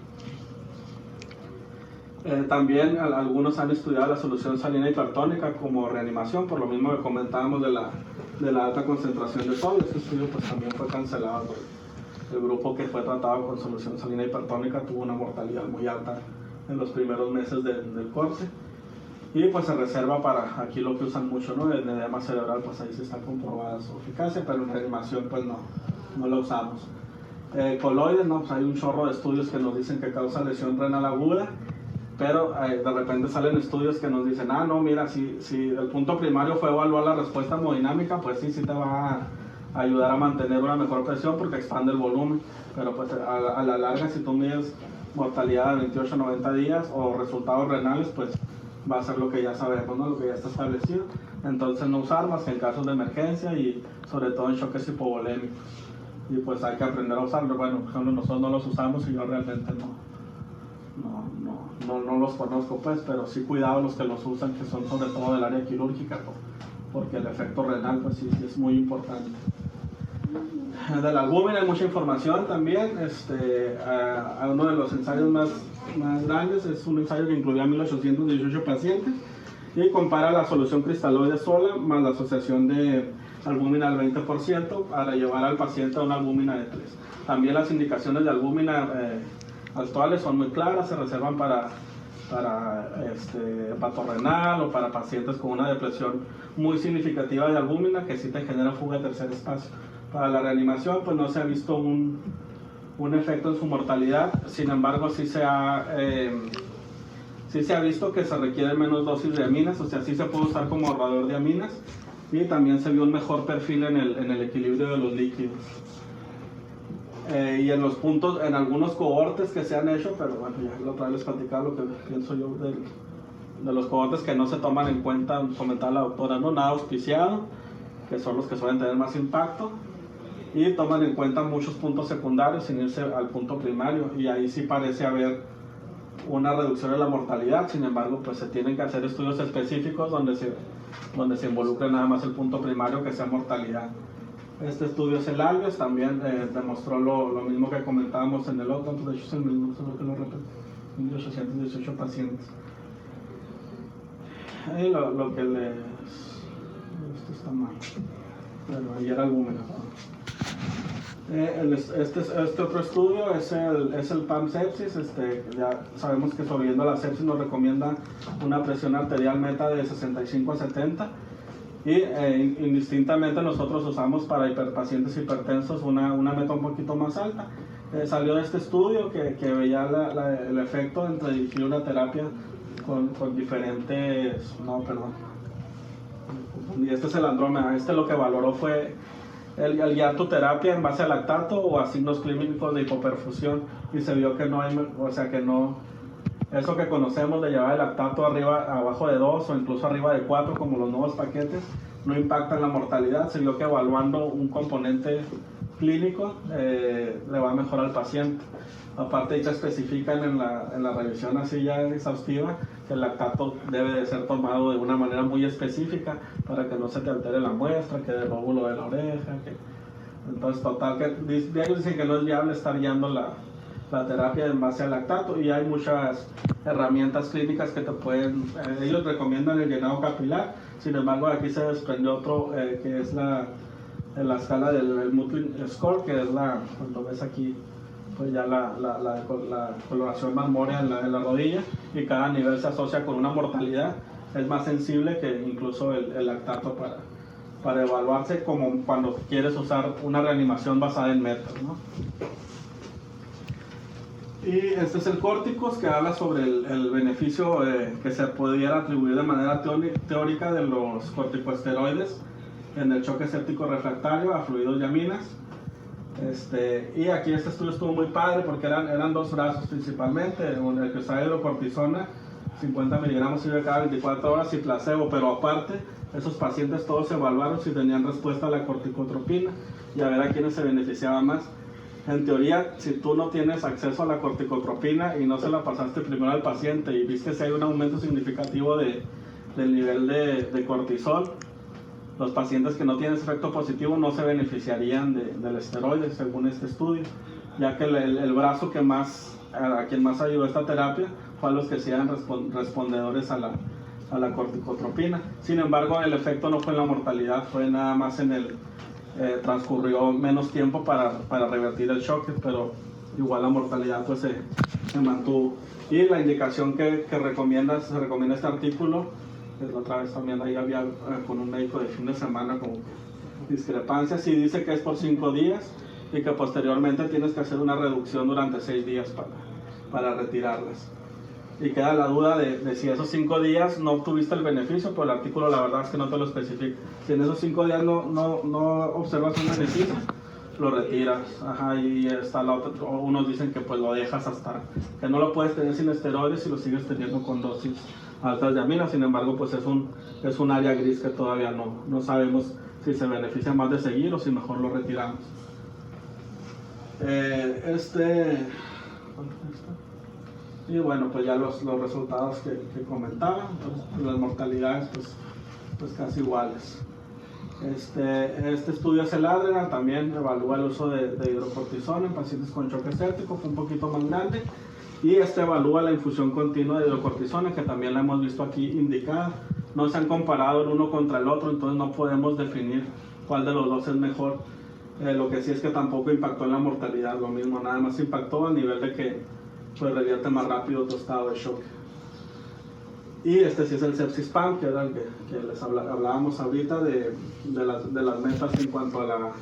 También algunos han estudiado la solución salina hipertónica como reanimación, por lo mismo que comentábamos de la alta concentración de sodio. Este estudio pues también fue cancelado. El grupo que fue tratado con solución salina hipertónica tuvo una mortalidad muy alta en los primeros meses del corte. Y pues se reserva para aquí lo que usan mucho, ¿no? El edema cerebral, pues ahí sí está comprobada su eficacia, pero en reanimación pues no lo usamos. Coloides, ¿no? Pues hay un chorro de estudios que nos dicen que causa lesión renal aguda, pero de repente salen estudios que nos dicen, no, mira, si el punto primario fue evaluar la respuesta hemodinámica, pues sí te va a ayudar a mantener una mejor presión porque expande el volumen, pero pues a la larga, si tú mides mortalidad de 28 a 90 días o resultados renales, pues va a ser lo que ya sabemos, ¿no? Lo que ya está establecido. Entonces no usar más que en casos de emergencia y sobre todo en choques hipovolémicos. Y pues hay que aprender a usarlo. Bueno, por ejemplo, nosotros no los usamos y yo realmente no los conozco, pues, pero sí cuidado los que los usan, que son sobre todo del área quirúrgica, porque el efecto renal pues sí es muy importante. De la albúmina hay mucha información también. Uno de los ensayos más grandes es un ensayo que incluía 1818 pacientes y compara la solución cristaloide sola más la asociación de albúmina al 20% para llevar al paciente a una albúmina de 3. También las indicaciones de albúmina actuales son muy claras, se reservan para hepatorrenal o para pacientes con una depresión muy significativa de albúmina que sí te genera fuga de tercer espacio. Para la reanimación pues no se ha visto un efecto en su mortalidad, sin embargo sí se ha visto que se requiere menos dosis de aminas, o sea, sí se puede usar como ahorrador de aminas, y también se vio un mejor perfil en el equilibrio de los líquidos. Y en los puntos, en algunos cohortes que se han hecho, pero bueno, ya la otra vez les platicaba lo que pienso yo de los cohortes que no se toman en cuenta, comentaba la doctora, no nada auspiciado, que son los que suelen tener más impacto, y toman en cuenta muchos puntos secundarios sin irse al punto primario, y ahí sí parece haber una reducción de la mortalidad. Sin embargo, pues se tienen que hacer estudios específicos donde se involucre nada más el punto primario, que sea mortalidad. Este estudio es el ALVES, también demostró lo mismo que comentábamos en el otro, de hecho es el mismo, solo que lo repetí, 1818 pacientes. Y lo que esto está mal, pero ahí era albúmina. Este otro estudio es el PAM sepsis. Ya sabemos que sobreviviendo a la sepsis nos recomienda una presión arterial meta de 65 a 70 y indistintamente nosotros usamos para pacientes hipertensos una meta un poquito más alta. Salió de este estudio que veía el efecto entre dirigir una terapia con diferentes, y este es el Andrómeda. Lo que valoró fue el guiar tu terapia en base a lactato o a signos clínicos de hipoperfusión, y se vio que no hay, eso que conocemos de llevar el lactato abajo de 2 o incluso arriba de 4 como los nuevos paquetes, no impacta en la mortalidad. Se vio que evaluando un componente clínico le va mejor al paciente. Aparte, ya especifican en la revisión así ya exhaustiva que el lactato debe de ser tomado de una manera muy específica para que no se te altere la muestra, que del lóbulo de la oreja, entonces total, que ellos dicen que no es viable estar guiando la terapia en base al lactato, y hay muchas herramientas clínicas que te pueden, ellos recomiendan el llenado capilar. Sin embargo, aquí se desprendió otro que es la escala del Mutlin Score, que es cuando ves aquí pues ya la coloración marmórea en la rodilla, y cada nivel se asocia con una mortalidad. Es más sensible que incluso el lactato para evaluarse, como cuando quieres usar una reanimación basada en metas, ¿no? Y este es el Córticos, que habla sobre el beneficio que se pudiera atribuir de manera teórica de los corticosteroides en el choque séptico refractario a fluidos y aminas. Y aquí este estudio estuvo muy padre porque eran dos brazos principalmente, el que usaba hidrocortisona, 50 miligramos IV cada 24 horas y placebo, pero aparte esos pacientes todos se evaluaron si tenían respuesta a la corticotropina y a ver a quiénes se beneficiaba más. En teoría, si tú no tienes acceso a la corticotropina y no se la pasaste primero al paciente y viste si hay un aumento significativo del nivel de cortisol, los pacientes que no tienen efecto positivo no se beneficiarían del esteroide, según este estudio, ya que el brazo a quien más ayudó esta terapia fue a los que sean respondedores a la corticotropina. Sin embargo, el efecto no fue en la mortalidad, fue nada más transcurrió menos tiempo para revertir el shock, pero igual la mortalidad pues se mantuvo. Y la indicación que se recomienda este artículo, la otra vez también ahí había con un médico de fin de semana con discrepancias, y dice que es por 5 días y que posteriormente tienes que hacer una reducción durante 6 días para retirarlas. Y queda la duda de si esos 5 días no obtuviste el beneficio, pues el artículo la verdad es que no te lo especifica. Si en esos 5 días no observas un beneficio, lo retiras. Ajá, y está la otra, unos dicen que pues lo dejas hasta que no lo puedes tener sin esteroides y lo sigues teniendo con dosis altas de amina. Sin embargo, pues es un área gris que todavía no sabemos si se beneficia más de seguir o si mejor lo retiramos. Y bueno, pues ya los resultados que comentaba, pues, las mortalidades pues casi iguales. Este estudio es el ADRENAL, también evalúa el uso de hidrocortisona en pacientes con choque séptico, fue un poquito más grande, y evalúa la infusión continua de hidrocortisona, que también la hemos visto aquí indicada. No se han comparado el uno contra el otro, entonces no podemos definir cuál de los dos es mejor. Lo que sí es que tampoco impactó en la mortalidad, lo mismo, nada más impactó a nivel de que pues revierte más rápido tu estado de shock. Y este sí es el sepsis PAM, que era el que les hablábamos ahorita de las metas en cuanto a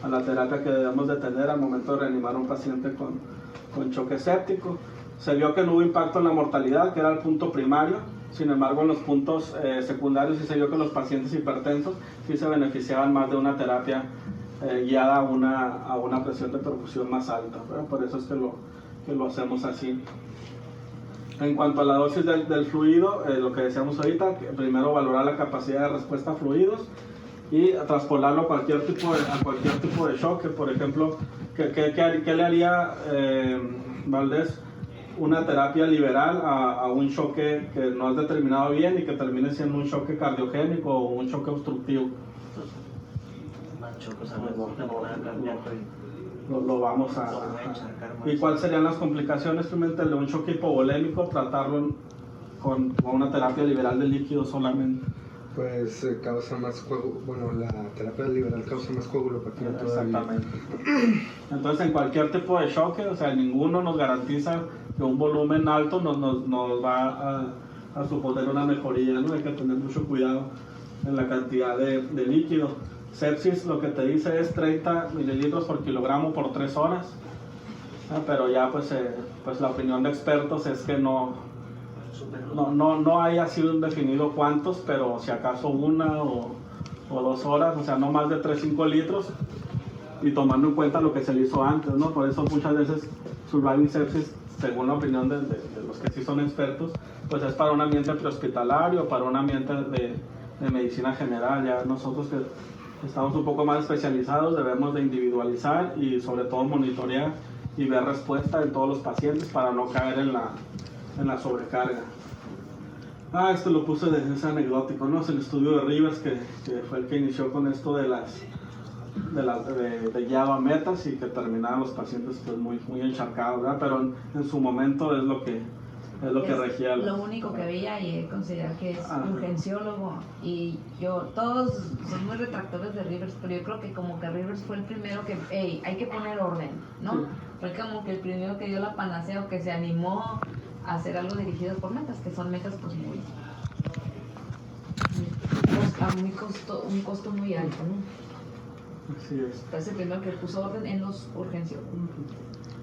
la terapia que debemos de tener al momento de reanimar a un paciente con choque séptico. Se vio que no hubo impacto en la mortalidad, que era el punto primario. Sin embargo, en los puntos secundarios sí se vio que los pacientes hipertensos sí se beneficiaban más de una terapia guiada a una presión de perfusión más alta, ¿verdad? Por eso es que lo hacemos así. En cuanto a la dosis del fluido, lo que decíamos ahorita, que primero valorar la capacidad de respuesta a fluidos y traspolarlo a cualquier tipo de shock. Por ejemplo, ¿qué le haría Valdés una terapia liberal a un choque que no es determinado bien y que termine siendo un choque cardiogénico o un choque obstructivo? Lo vamos a... ¿Y cuáles serían las complicaciones? Simplemente el de un choque hipovolémico, tratarlo con una terapia liberal de líquido solamente. Pues causa más la terapia liberal causa más coagulopatía todavía. Exactamente. Entonces en cualquier tipo de choque, o sea, ninguno nos garantiza que un volumen alto nos va a suponer una mejoría, ¿no? Hay que tener mucho cuidado en la cantidad de líquido. Sepsis lo que te dice es 30 mililitros por kilogramo por 3 horas, pero ya pues la opinión de expertos es que no hay así definido cuántos, pero si acaso 1 o 2 horas, o sea, no más de 3-5 litros, y tomando en cuenta lo que se le hizo antes, ¿no? Por eso muchas veces surviving sepsis, según la opinión de los que sí son expertos, pues es para un ambiente prehospitalario, para un ambiente de medicina general. Ya nosotros que estamos un poco más especializados debemos de individualizar y sobre todo monitorear y ver respuesta en todos los pacientes para no caer en la sobrecarga. Esto lo puse es anecdótico, ¿no? Es el estudio de Rivers que fue el que inició con esto de guiado a metas y que terminaban los pacientes pues muy encharcados, ¿verdad? Pero en su momento es lo que regía. Lo único que veía, y él considera que es urgenciólogo, y todos son muy retractores de Rivers, pero yo creo que como que Rivers fue el primero que, hay que poner orden, ¿no? Sí. Fue como que el primero que dio la panacea o que se animó a hacer algo dirigido por metas, que son metas pues un costo muy alto, ¿no? Así es. Es el primero que puso orden en los urgenciólogos.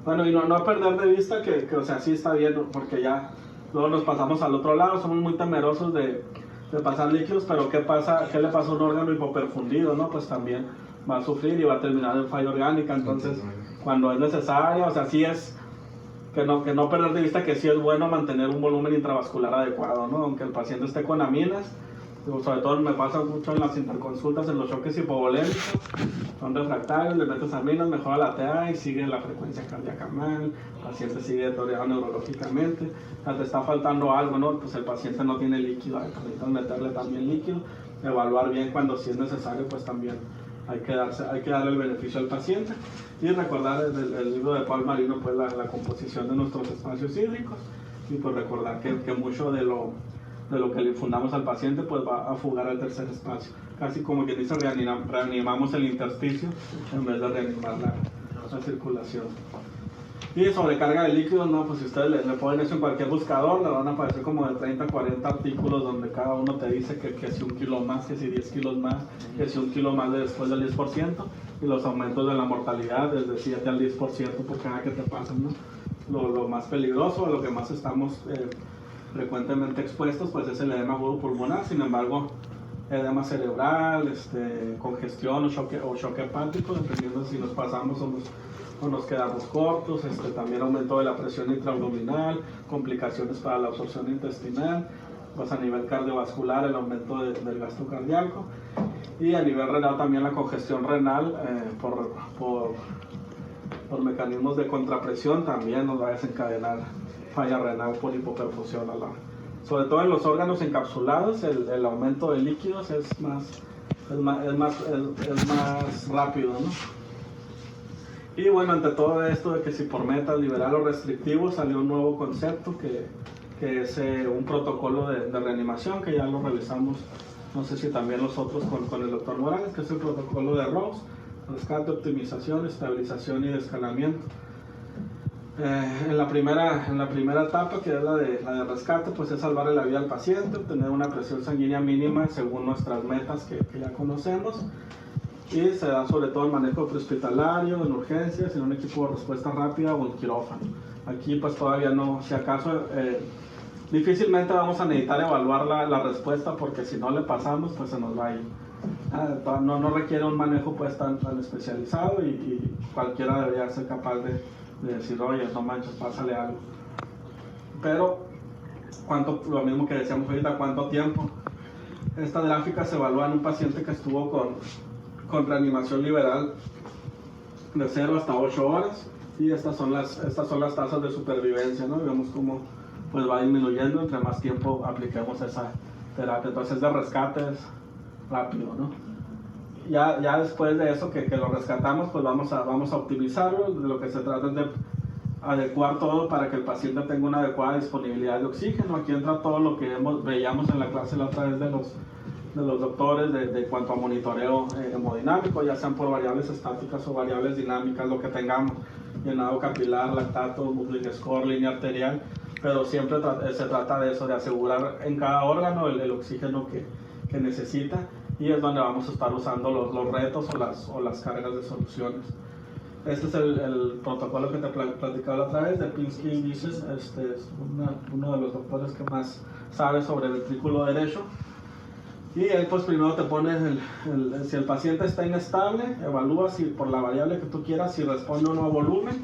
Bueno, y no perder de vista que o sea, sí está bien, porque ya luego nos pasamos al otro lado, somos muy temerosos de pasar líquidos, pero ¿qué le pasa a un órgano hipoperfundido, no? Pues también va a sufrir y va a terminar en falla orgánica. Entonces, cuando es necesario, o sea, sí es que no perder de vista que sí es bueno mantener un volumen intravascular adecuado, ¿no? Aunque el paciente esté con aminas, sobre todo me pasa mucho en las interconsultas, en los choques hipovolémicos, son refractarios, le metes aminas, mejora la TA y sigue la frecuencia cardíaca mal, el paciente sigue deteriorado neurológicamente, o sea, te está faltando algo, ¿no? Pues el paciente no tiene líquido, necesitas meterle también líquido, evaluar bien cuando si es necesario, pues también hay que darle el beneficio al paciente y recordar el libro de Paul Marino, pues la composición de nuestros espacios hídricos y pues recordar que mucho de lo que le infundamos al paciente pues va a fugar al tercer espacio, casi como que dice reanimamos el intersticio en vez de reanimar la circulación. Y sobrecarga de líquidos, no, pues si ustedes le ponen eso en cualquier buscador, le van a aparecer como de 30 a 40 artículos donde cada uno te dice que si 1 kilo más, que si 10 kilos más, que si 1 kilo más después del 10%, y los aumentos de la mortalidad desde 7 al 10% por cada que te pasan, ¿no? Lo más peligroso, a lo que más estamos frecuentemente expuestos, pues es el edema agudo pulmonar. Sin embargo, edema cerebral, congestión o choque hepático, dependiendo de si nos pasamos o nos quedamos cortos, también aumento de la presión intraabdominal, complicaciones para la absorción intestinal, pues a nivel cardiovascular el aumento del gasto cardíaco y a nivel renal también la congestión renal por mecanismos de contrapresión también nos va a desencadenar falla renal por hipoperfusión. Sobre todo en los órganos encapsulados el aumento de líquidos es más rápido, ¿no? Y bueno, ante todo esto de que si por metas liberal o restrictivo salió un nuevo concepto que es un protocolo de reanimación que ya lo revisamos, no sé si también nosotros con el doctor Morales, que es el protocolo de Rose, rescate, optimización, estabilización y descalamiento. En la primera etapa, que es la de rescate, pues es salvarle la vida al paciente, obtener una presión sanguínea mínima según nuestras metas que ya conocemos. Y se da sobre todo el manejo prehospitalario, en urgencias, en un equipo de respuesta rápida o en quirófano. Aquí pues todavía no, si acaso, difícilmente vamos a necesitar evaluar la respuesta porque si no le pasamos pues se nos va a ir. No requiere un manejo pues tan especializado y cualquiera debería ser capaz de decir, oye, no manches, pásale algo. Pero, lo mismo que decíamos ahorita, ¿cuánto tiempo? Esta gráfica se evalúa en un paciente que estuvo con reanimación liberal de 0 hasta 8 horas y estas son las tasas de supervivencia, ¿no? Y vemos cómo pues va disminuyendo entre más tiempo apliquemos esa terapia. Entonces de rescate es rápido, ¿no? Ya después de eso que lo rescatamos, pues vamos a optimizarlo. De lo que se trata es de adecuar todo para que el paciente tenga una adecuada disponibilidad de oxígeno. Aquí entra todo lo que veíamos en la clase la otra vez de los doctores de cuanto a monitoreo hemodinámico, ya sean por variables estáticas o variables dinámicas, lo que tengamos, llenado capilar, lactato, Buckling score, línea arterial, pero siempre se trata de eso, de asegurar en cada órgano el oxígeno que necesita, y es donde vamos a estar usando los retos o las cargas de soluciones. Este es el protocolo que te platicaba la otra vez de Pinsky y Vices. Este es uno de los doctores que más sabe sobre el ventrículo derecho. Y él pues primero te pone si el paciente está inestable, evalúa si por la variable que tú quieras, si responde o no a volumen,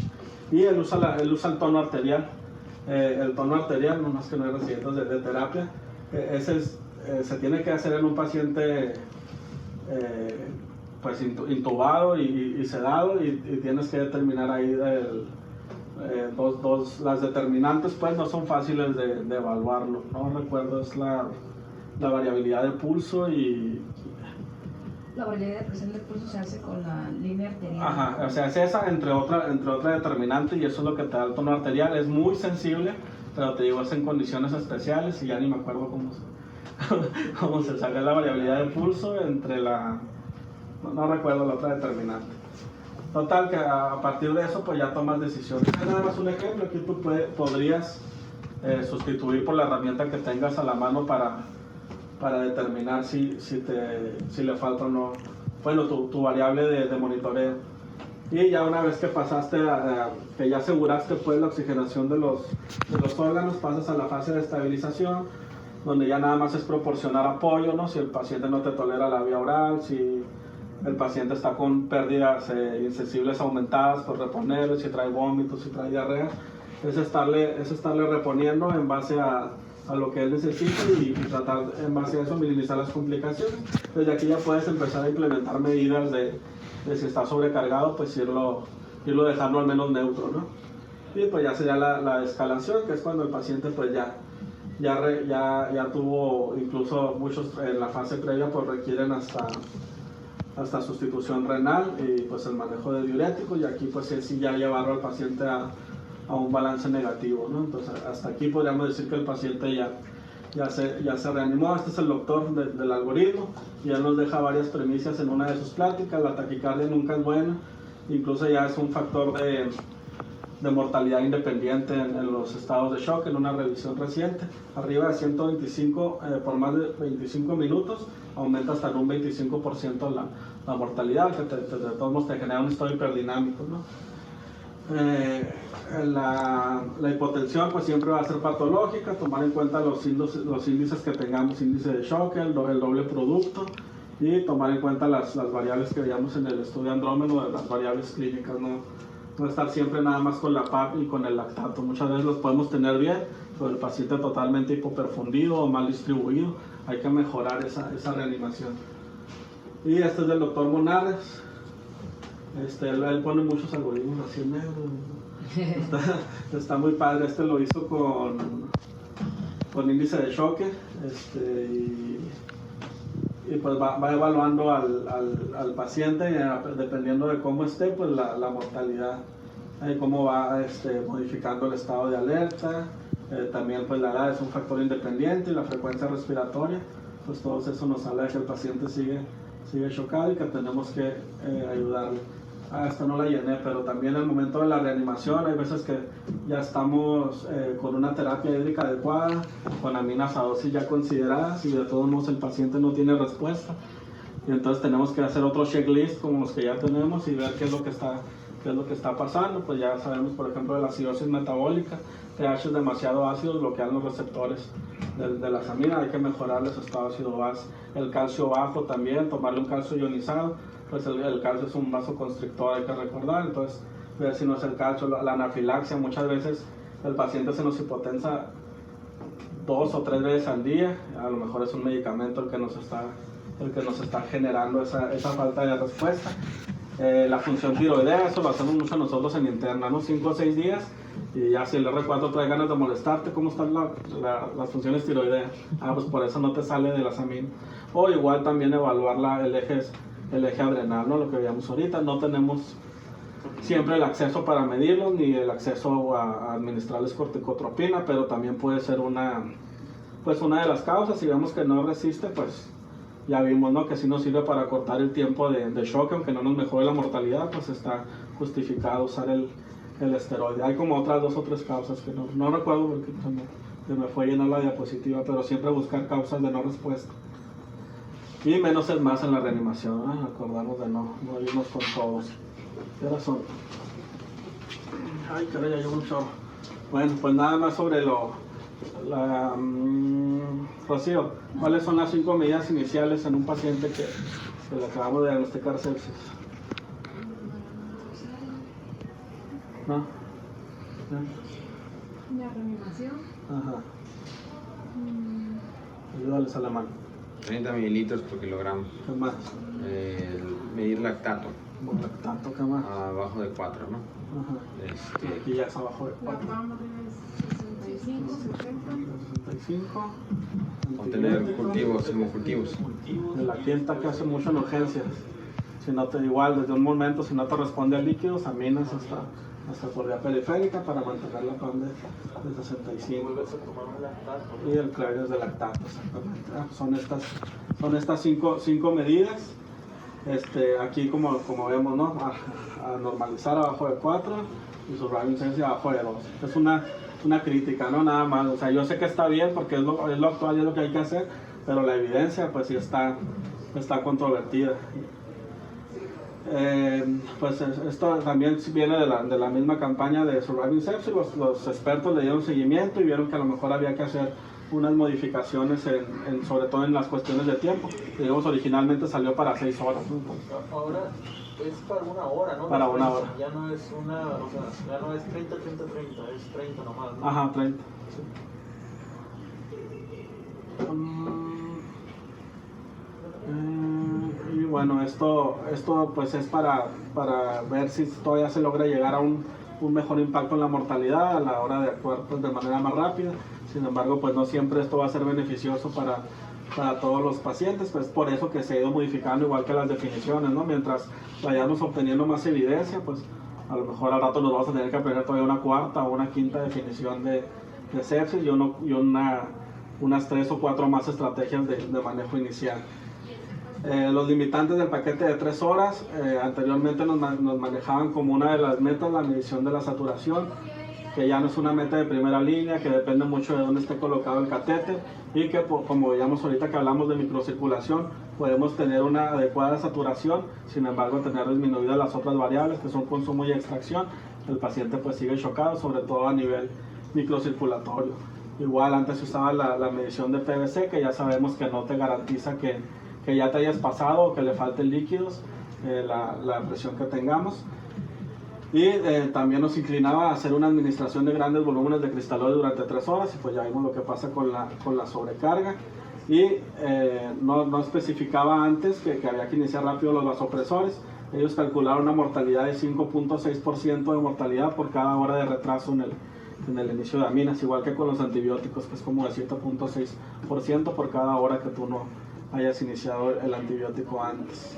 y él usa el tono arterial. El tono arterial, no más que no hay residentes de terapia, se tiene que hacer en un paciente pues intubado y sedado, y tienes que determinar ahí las determinantes pues no son fáciles de evaluarlo, no recuerdo, es la variabilidad de pulso y... La variabilidad de presión del pulso se hace con la línea arterial. Ajá, o sea, es esa entre otra determinante, y eso es lo que te da el tono arterial. Es muy sensible, pero te digo, es en condiciones especiales y ya ni me acuerdo cómo se saca la variabilidad de pulso entre no recuerdo la otra determinante. Total, que a partir de eso pues ya tomas decisiones. Es nada más un ejemplo, aquí tú podrías sustituir por la herramienta que tengas a la mano para determinar si le falta o no, bueno, tu variable de monitoreo. Y ya una vez que pasaste, que ya aseguraste pues la oxigenación de los órganos, pasas a la fase de estabilización, donde ya nada más es proporcionar apoyo, ¿no? Si el paciente no te tolera la vía oral, si el paciente está con pérdidas insensibles aumentadas, pues reponerle, si trae vómitos, si trae diarrea, es estarle reponiendo en base a lo que él necesita y tratar en base a eso minimizar las complicaciones. Desde aquí ya puedes empezar a implementar medidas de si está sobrecargado, pues irlo dejando al menos neutro, ¿no? Y pues ya sería la escalación, que es cuando el paciente pues ya tuvo, incluso muchos en la fase previa pues requieren hasta sustitución renal y pues el manejo de diuréticos, y aquí pues sí ya llevarlo al paciente a un balance negativo, ¿no? Entonces hasta aquí podríamos decir que el paciente ya se reanimó. Este es el doctor del algoritmo y él nos deja varias premisas en una de sus pláticas. La taquicardia nunca es buena, incluso ya es un factor de mortalidad independiente en los estados de shock en una revisión reciente. Arriba de 125 por más de 25 minutos aumenta hasta en un 25% la mortalidad, que de todos modos te genera un estado hiperdinamico, ¿no? La hipotensión pues siempre va a ser patológica, tomar en cuenta los índices que tengamos, índice de shock, el doble producto, y tomar en cuenta las variables que veíamos en el estudio Andrómeno, de las variables clínicas, no estar siempre nada más con la PAP y con el lactato. Muchas veces los podemos tener bien, pero el paciente totalmente hipoperfundido o mal distribuido, hay que mejorar esa reanimación. Y este es del doctor Monares. Él pone muchos algoritmos así en negro. Está muy padre. Este lo hizo con índice de choque, y pues va evaluando al paciente, dependiendo de cómo esté, pues la mortalidad, cómo va modificando el estado de alerta. También pues la edad es un factor independiente, y la frecuencia respiratoria, pues todo eso nos habla de que el paciente sigue chocado y que tenemos que ayudarle. Esta no la llené, pero también en el momento de la reanimación hay veces que ya estamos con una terapia hídrica adecuada, con aminas a dosis ya consideradas, y de todos modos el paciente no tiene respuesta, y entonces tenemos que hacer otro checklist como los que ya tenemos y ver qué es lo que está pasando. Pues ya sabemos, por ejemplo, de la acidosis metabólica, pH demasiado ácidos bloquean los receptores de las aminas, hay que mejorarles su estado ácido base. El calcio bajo también, tomarle un calcio ionizado, pues el calcio es un vasoconstrictor, hay que recordar, entonces ver si no es el calcio. La anafilaxia, muchas veces el paciente se nos hipotensa 2 o 3 veces al día, a lo mejor es un medicamento el que nos está generando esa falta de respuesta. La función tiroidea, eso lo hacemos mucho nosotros en interna, ¿no? 5 o 6 días, y ya si el R4 trae ganas de molestarte, ¿cómo están las funciones tiroideas? Pues por eso no te sale de las aminas. O igual también evaluar el eje adrenal, ¿no? Lo que veíamos ahorita. No tenemos siempre el acceso para medirlos, ni el acceso a administrarles corticotropina, pero también puede ser una de las causas. Si vemos que no resiste, pues ya vimos, ¿no?, que sí nos sirve para cortar el tiempo de shock, aunque no nos mejore la mortalidad, pues está justificado usar el esteroide. Hay como otras 2 o 3 causas que no recuerdo porque se me fue llenar la diapositiva, pero siempre buscar causas de no respuesta. Y menos es más en la reanimación, ¿eh? Acordarnos de no irnos con todos. ¿Qué horas son? Ay, caray, ya llevo un chorro. Bueno, pues nada más sobre Rocío, ¿cuáles son las 5 medidas iniciales en un paciente que le acabamos de diagnosticar sepsis? ¿No? La reanimación. Ajá. Ayúdales a la mano. 30 mililitros por kilogramo. ¿Qué más? Medir lactato. Lactato, ¿qué más? Abajo de 4, ¿no? Ajá. Aquí ya es abajo de 4. La PAM es 65, 70. 65. Contener cultivos, hemocultivos. Aquí está que hace mucho en urgencias. Si no te, igual, desde un momento, si no te responde a líquidos, aminas hasta por vía periférica para mantener la PAM de 65. Y el Clarios de lactato, exactamente. Son estas 5 medidas. Aquí como vemos, ¿no?, a normalizar abajo de 4 y su radio incencia abajo de 2. Es una crítica, ¿no?, nada más. O sea, yo sé que está bien porque es lo actual y es lo que hay que hacer, pero la evidencia pues sí está controvertida. Pues esto también viene de la misma campaña de Surviving Sepsis. Los expertos le dieron seguimiento y vieron que a lo mejor había que hacer unas modificaciones sobre todo en las cuestiones de tiempo. Digamos, originalmente salió para 6 horas, ¿no? Ahora es para una hora, ¿no? Para No es una 30, hora. Ya no es una, o sea, ya no es 30, 30, 30, es 30 nomás, ¿no? Ajá, 30. Sí. Y bueno, esto pues es para ver si todavía se logra llegar a un mejor impacto en la mortalidad a la hora de actuar pues, de manera más rápida. Sin embargo, pues no siempre esto va a ser beneficioso para todos los pacientes, pues por eso que se ha ido modificando igual que las definiciones, ¿no? Mientras vayamos obteniendo más evidencia, pues a lo mejor al rato nos vamos a tener que aprender todavía una cuarta o una quinta definición de sepsis y unas 3 o 4 más estrategias de manejo inicial. Los limitantes del paquete de 3 horas, anteriormente nos manejaban como una de las metas la medición de la saturación, que ya no es una meta de primera línea, que depende mucho de dónde esté colocado el catéter y que como veíamos ahorita que hablamos de microcirculación, podemos tener una adecuada saturación, sin embargo tener disminuidas las otras variables que son consumo y extracción. El paciente pues sigue chocado, sobre todo a nivel microcirculatorio. Igual antes se usaba la medición de PVC, que ya sabemos que no te garantiza que ya te hayas pasado o que le falten líquidos, la presión que tengamos. Y también nos inclinaba a hacer una administración de grandes volúmenes de cristalóide durante 3 horas y pues ya vimos lo que pasa con la sobrecarga. Y no especificaba antes que había que iniciar rápido los vasopresores. Ellos calcularon una mortalidad de 5.6% de mortalidad por cada hora de retraso en el inicio de aminas, igual que con los antibióticos, que es como de 7.6% por cada hora que tú no hayas iniciado el antibiótico antes.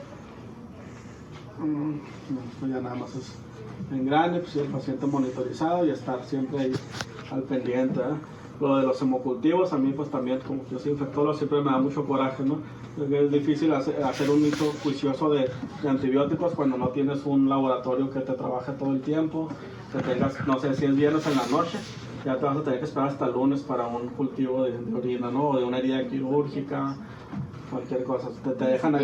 Pues ya nada más es en grande, pues el paciente monitorizado y estar siempre ahí al pendiente, ¿eh? Lo de los hemocultivos, a mí pues también, como que yo soy infectólogo, siempre me da mucho coraje, ¿no? Porque es difícil hacer un uso juicioso de antibióticos cuando no tienes un laboratorio que te trabaje todo el tiempo, que tengas, no sé, si es viernes en la noche, ya te vas a tener que esperar hasta el lunes para un cultivo de orina, ¿no? O de una herida quirúrgica, cualquier cosa. Te dejan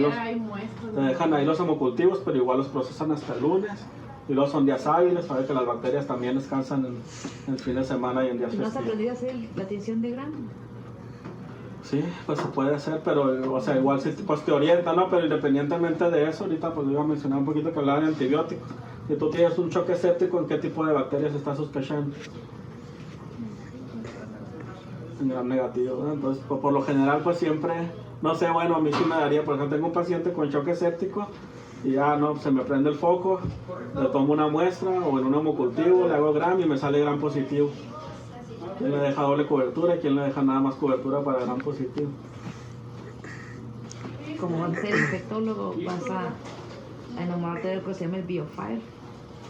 ahí los hemocultivos, pero igual los procesan hasta el lunes. Y luego son días hábiles, sabe que las bacterias también descansan en fin de semana y en días ¿No has festivos. aprendido a hacer la tinción de grano? Sí, pues se puede hacer, pero o sea, igual pues te orienta, ¿no? Pero independientemente de eso, ahorita pues iba a mencionar un poquito que hablaba de antibióticos. Si tú tienes un choque séptico, ¿en qué tipo de bacterias estás sospechando? En gram negativo, ¿no? Entonces, pues, por lo general, pues siempre, no sé, bueno, a mí sí me daría, por ejemplo, tengo un paciente con choque séptico y ya no, se me prende el foco, le tomo una muestra o en un hemocultivo, le hago gram y me sale gram positivo. ¿Quién le deja doble cobertura y quién le deja nada más cobertura para gram positivo? Como vas a ser infectólogo, vas a enamorarte del que se llama el Biofire.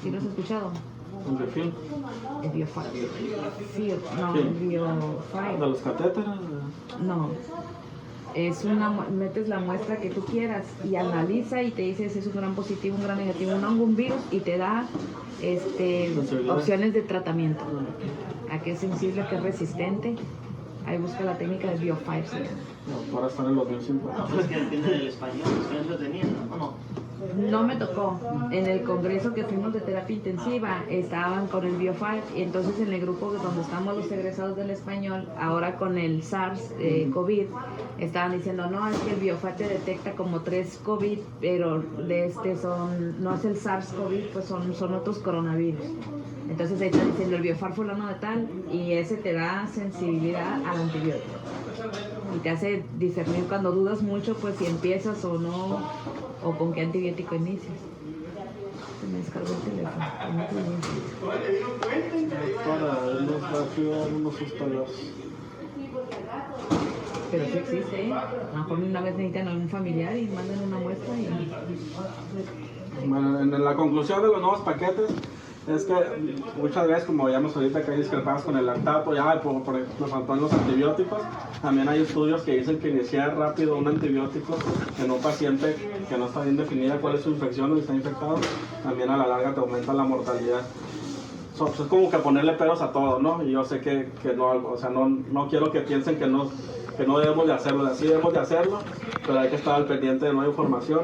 ¿Sí lo has escuchado? ¿El biofilm? El Biofire. No, Sí. el Biofire. ¿De los catéteres? No. Es metes la muestra que tú quieras y analiza y te dice si es un gran positivo, un gran negativo, un hongo, un virus y te da opciones de tratamiento. A qué es sensible, a qué es resistente. Ahí busca la técnica del Biofire. ¿Sí? No, ahora están en los 1050. No, pues que depende del español, lo tenían, ¿no? No me tocó. En el congreso que fuimos de terapia intensiva estaban con el Biofire y entonces en el grupo donde estamos los egresados del español, ahora con el SARS COVID, estaban diciendo, no, es que el Biofire te detecta como 3 COVID, pero no es el SARS COVID, pues son otros coronavirus. Entonces ahí está diciendo el Biofire fulano de tal y ese te da sensibilidad al antibiótico. Y te hace discernir cuando dudas mucho, pues si empiezas o no, o con qué antibiótico inicias. Se me descargó el teléfono. Para unos rápido, unos sustancias. Pero sí existe, ¿eh? A lo mejor una vez necesitan a algún familiar y mandan una muestra y... Bueno, en la conclusión de los nuevos paquetes es que muchas veces, como veíamos ahorita que hay discrepancias con el lactato, ya nos faltan los antibióticos. También hay estudios que dicen que iniciar rápido un antibiótico en un paciente que no está bien definida cuál es su infección o si está infectado, también a la larga te aumenta la mortalidad. Pues es como que ponerle peros a todo, ¿no? Y yo sé que no, o sea, no quiero que piensen que no que no debemos de hacerlo, así debemos de hacerlo, pero hay que estar al pendiente de nueva información,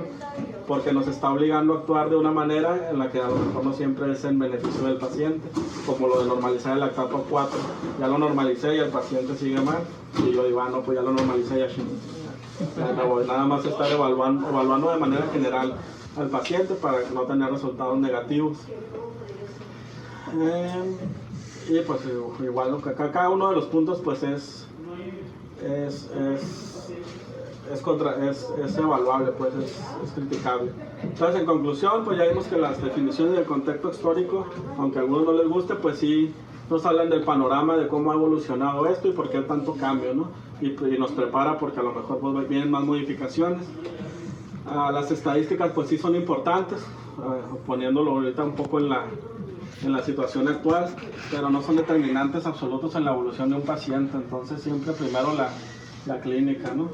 porque nos está obligando a actuar de una manera en la que a lo mejor no siempre es en beneficio del paciente, como lo de normalizar el lactato a 4, ya lo normalicé y el paciente sigue mal, y yo digo, no, pues ya lo normalicé ya me voy, nada más estar evaluando de manera general al paciente para no tener resultados negativos. Y pues igual cada uno de los puntos pues es evaluable, pues es criticable. Entonces, en conclusión, pues ya vimos que las definiciones del contexto histórico, aunque a algunos no les guste, pues sí nos hablan del panorama de cómo ha evolucionado esto y por qué tanto cambio, ¿no? Y nos prepara porque a lo mejor pues, vienen más modificaciones. Las estadísticas pues sí son importantes, poniéndolo ahorita un poco en la situación actual, pero no son determinantes absolutos en la evolución de un paciente. Entonces siempre primero la clínica, ¿no?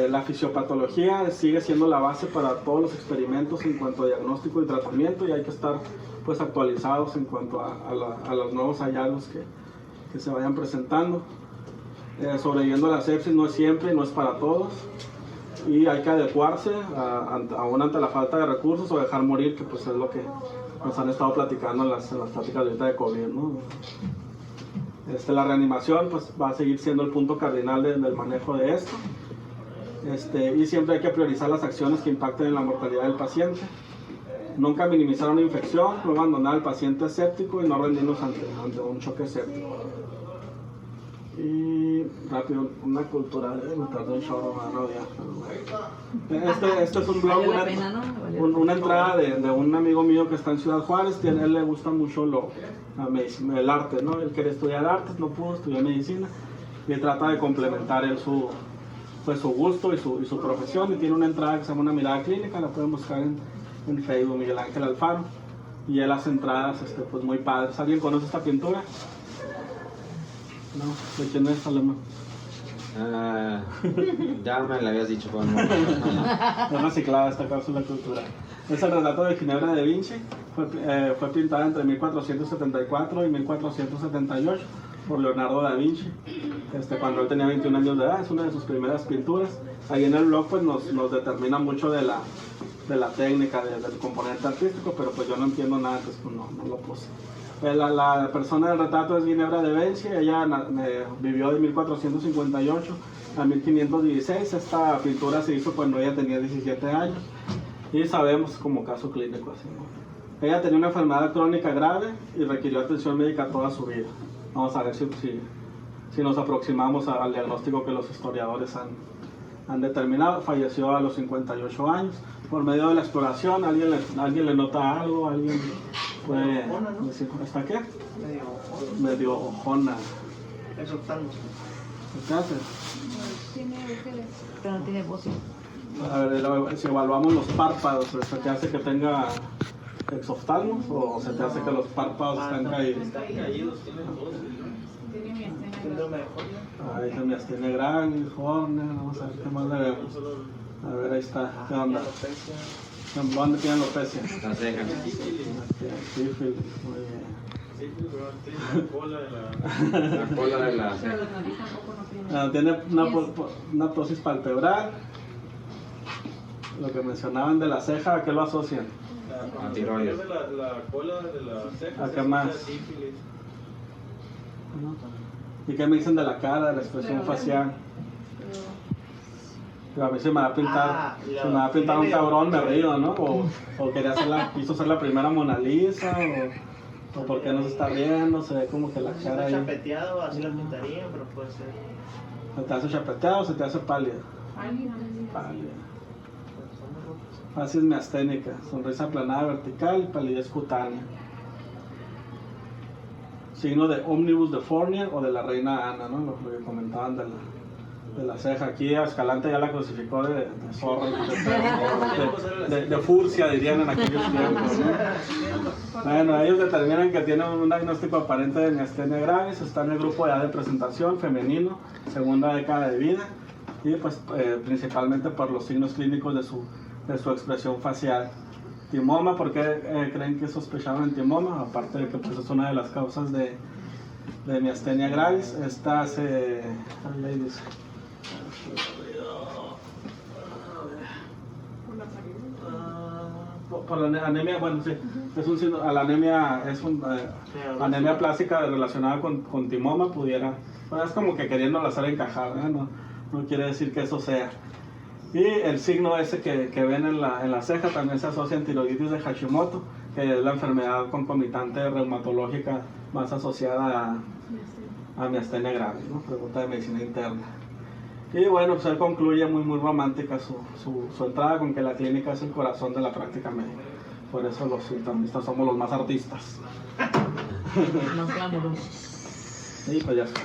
La fisiopatología sigue siendo la base para todos los experimentos en cuanto a diagnóstico y tratamiento, y hay que estar pues actualizados en cuanto a los nuevos hallazgos que se vayan presentando. Sobreviviendo a la sepsis no es siempre y no es para todos, y hay que adecuarse aún ante la falta de recursos o dejar morir, que pues es lo que nos han estado platicando en las pláticas ahorita de COVID, ¿no? La reanimación pues va a seguir siendo el punto cardinal del manejo de esto, y siempre hay que priorizar las acciones que impacten en la mortalidad del paciente. Nunca minimizar una infección, no abandonar al paciente séptico y no rendirnos ante un choque séptico. Y rápido, una cultural, me tardé un chorro, no, ya. Este es un blog, una entrada de un amigo mío que está en Ciudad Juárez. A él le gusta mucho el arte, ¿no? Él quería estudiar artes, no pudo, estudiar medicina, y trata de complementar él su gusto y su profesión, y tiene una entrada que se llama Una Mirada Clínica, la pueden buscar en Facebook, Miguel Ángel Alfaro, y él hace entradas pues muy padres. ¿Alguien conoce esta pintura? No, ¿de quién es, Alemán? Ya me la habías dicho, pero no. Es reciclada esta cápsula cultural. Es el retrato de Ginebra de Vinci. Fue pintada entre 1474 y 1478 por Leonardo da Vinci, cuando él tenía 21 años de edad. Es una de sus primeras pinturas. Ahí en el blog pues nos determina mucho de la técnica, del componente artístico, pero pues yo no entiendo nada, entonces pues no lo puse. La persona del retrato es Ginebra de Vinci. Ella vivió de 1458 a 1516. Esta pintura se hizo cuando ella tenía 17 años, y sabemos como caso clínico así, ¿no? Ella tenía una enfermedad crónica grave y requirió atención médica toda su vida. Vamos a ver si nos aproximamos al diagnóstico que los historiadores han determinado. Falleció a los 58 años. Por medio de la exploración, alguien le nota algo, alguien puede decir, ¿está qué? Medio ojona. ¿Qué hace? Pero no tiene voz. A ver, si evaluamos los párpados, ¿se te hace que tenga exoftalmos o se te hace que los párpados están caídos? Están caídos, tienen dos. Ahí se me tiene gran, Horner, vamos a ver qué más le vemos. A ver, ahí está, ¿qué onda? ¿Dónde tiene alopecia? Las cejas. Sífilis, muy bien. Sí, pero tiene la cola de la... La cola de la Pero ceja. los nariz tampoco no tienen. Tiene una ptosis palpebral. Lo que mencionaban de la ceja, ¿a qué lo asocian? La tiroides. La cola de la ceja. ¿A qué más? Sífilis. ¿Y qué me dicen de la cara, de la expresión facial? Pero a mí se me va a pintar un cabrón, me río, ¿no? O quiso ser la primera Mona Lisa, o por qué no se está riendo, se ve como que la cara ahí. chapeteado, así lo pintarían, pero puede ser. ¿Se te hace chapeteado o se te hace pálida? Pálida. Facies miasténica, sonrisa aplanada vertical y palidez cutánea. Signo de Omnibus de Fournier o de la reina Ana, ¿no? Lo que comentaban de la ceja. Aquí a Escalante ya la crucificó de zorro, de furcia, dirían en aquellos tiempos, ¿no? Bueno, ellos determinan que tienen un diagnóstico aparente de miastenia gravis. Está en el grupo de edad de presentación, femenino, segunda década de vida, y pues principalmente por los signos clínicos de su expresión facial. Timoma, ¿por qué creen que sospechaban en timoma? Aparte de que pues, es una de las causas de de miastenia gravis. Esta se... ahí dice. Por la anemia, bueno, sí, es un signo, la anemia es anemia plástica relacionada con timoma, pudiera, bueno, es como que queriéndola hacer encajar, ¿eh? No quiere decir que eso sea. Y el signo ese que ven en la ceja también se asocia en tiroiditis de Hashimoto, que es la enfermedad concomitante reumatológica más asociada a miastenia gravis, ¿no? Pregunta de medicina interna. Y bueno, pues él concluye muy romántica su entrada con que la clínica es el corazón de la práctica médica. Por eso los internistas somos los más artistas. Más glamurosos. Y pues ya está.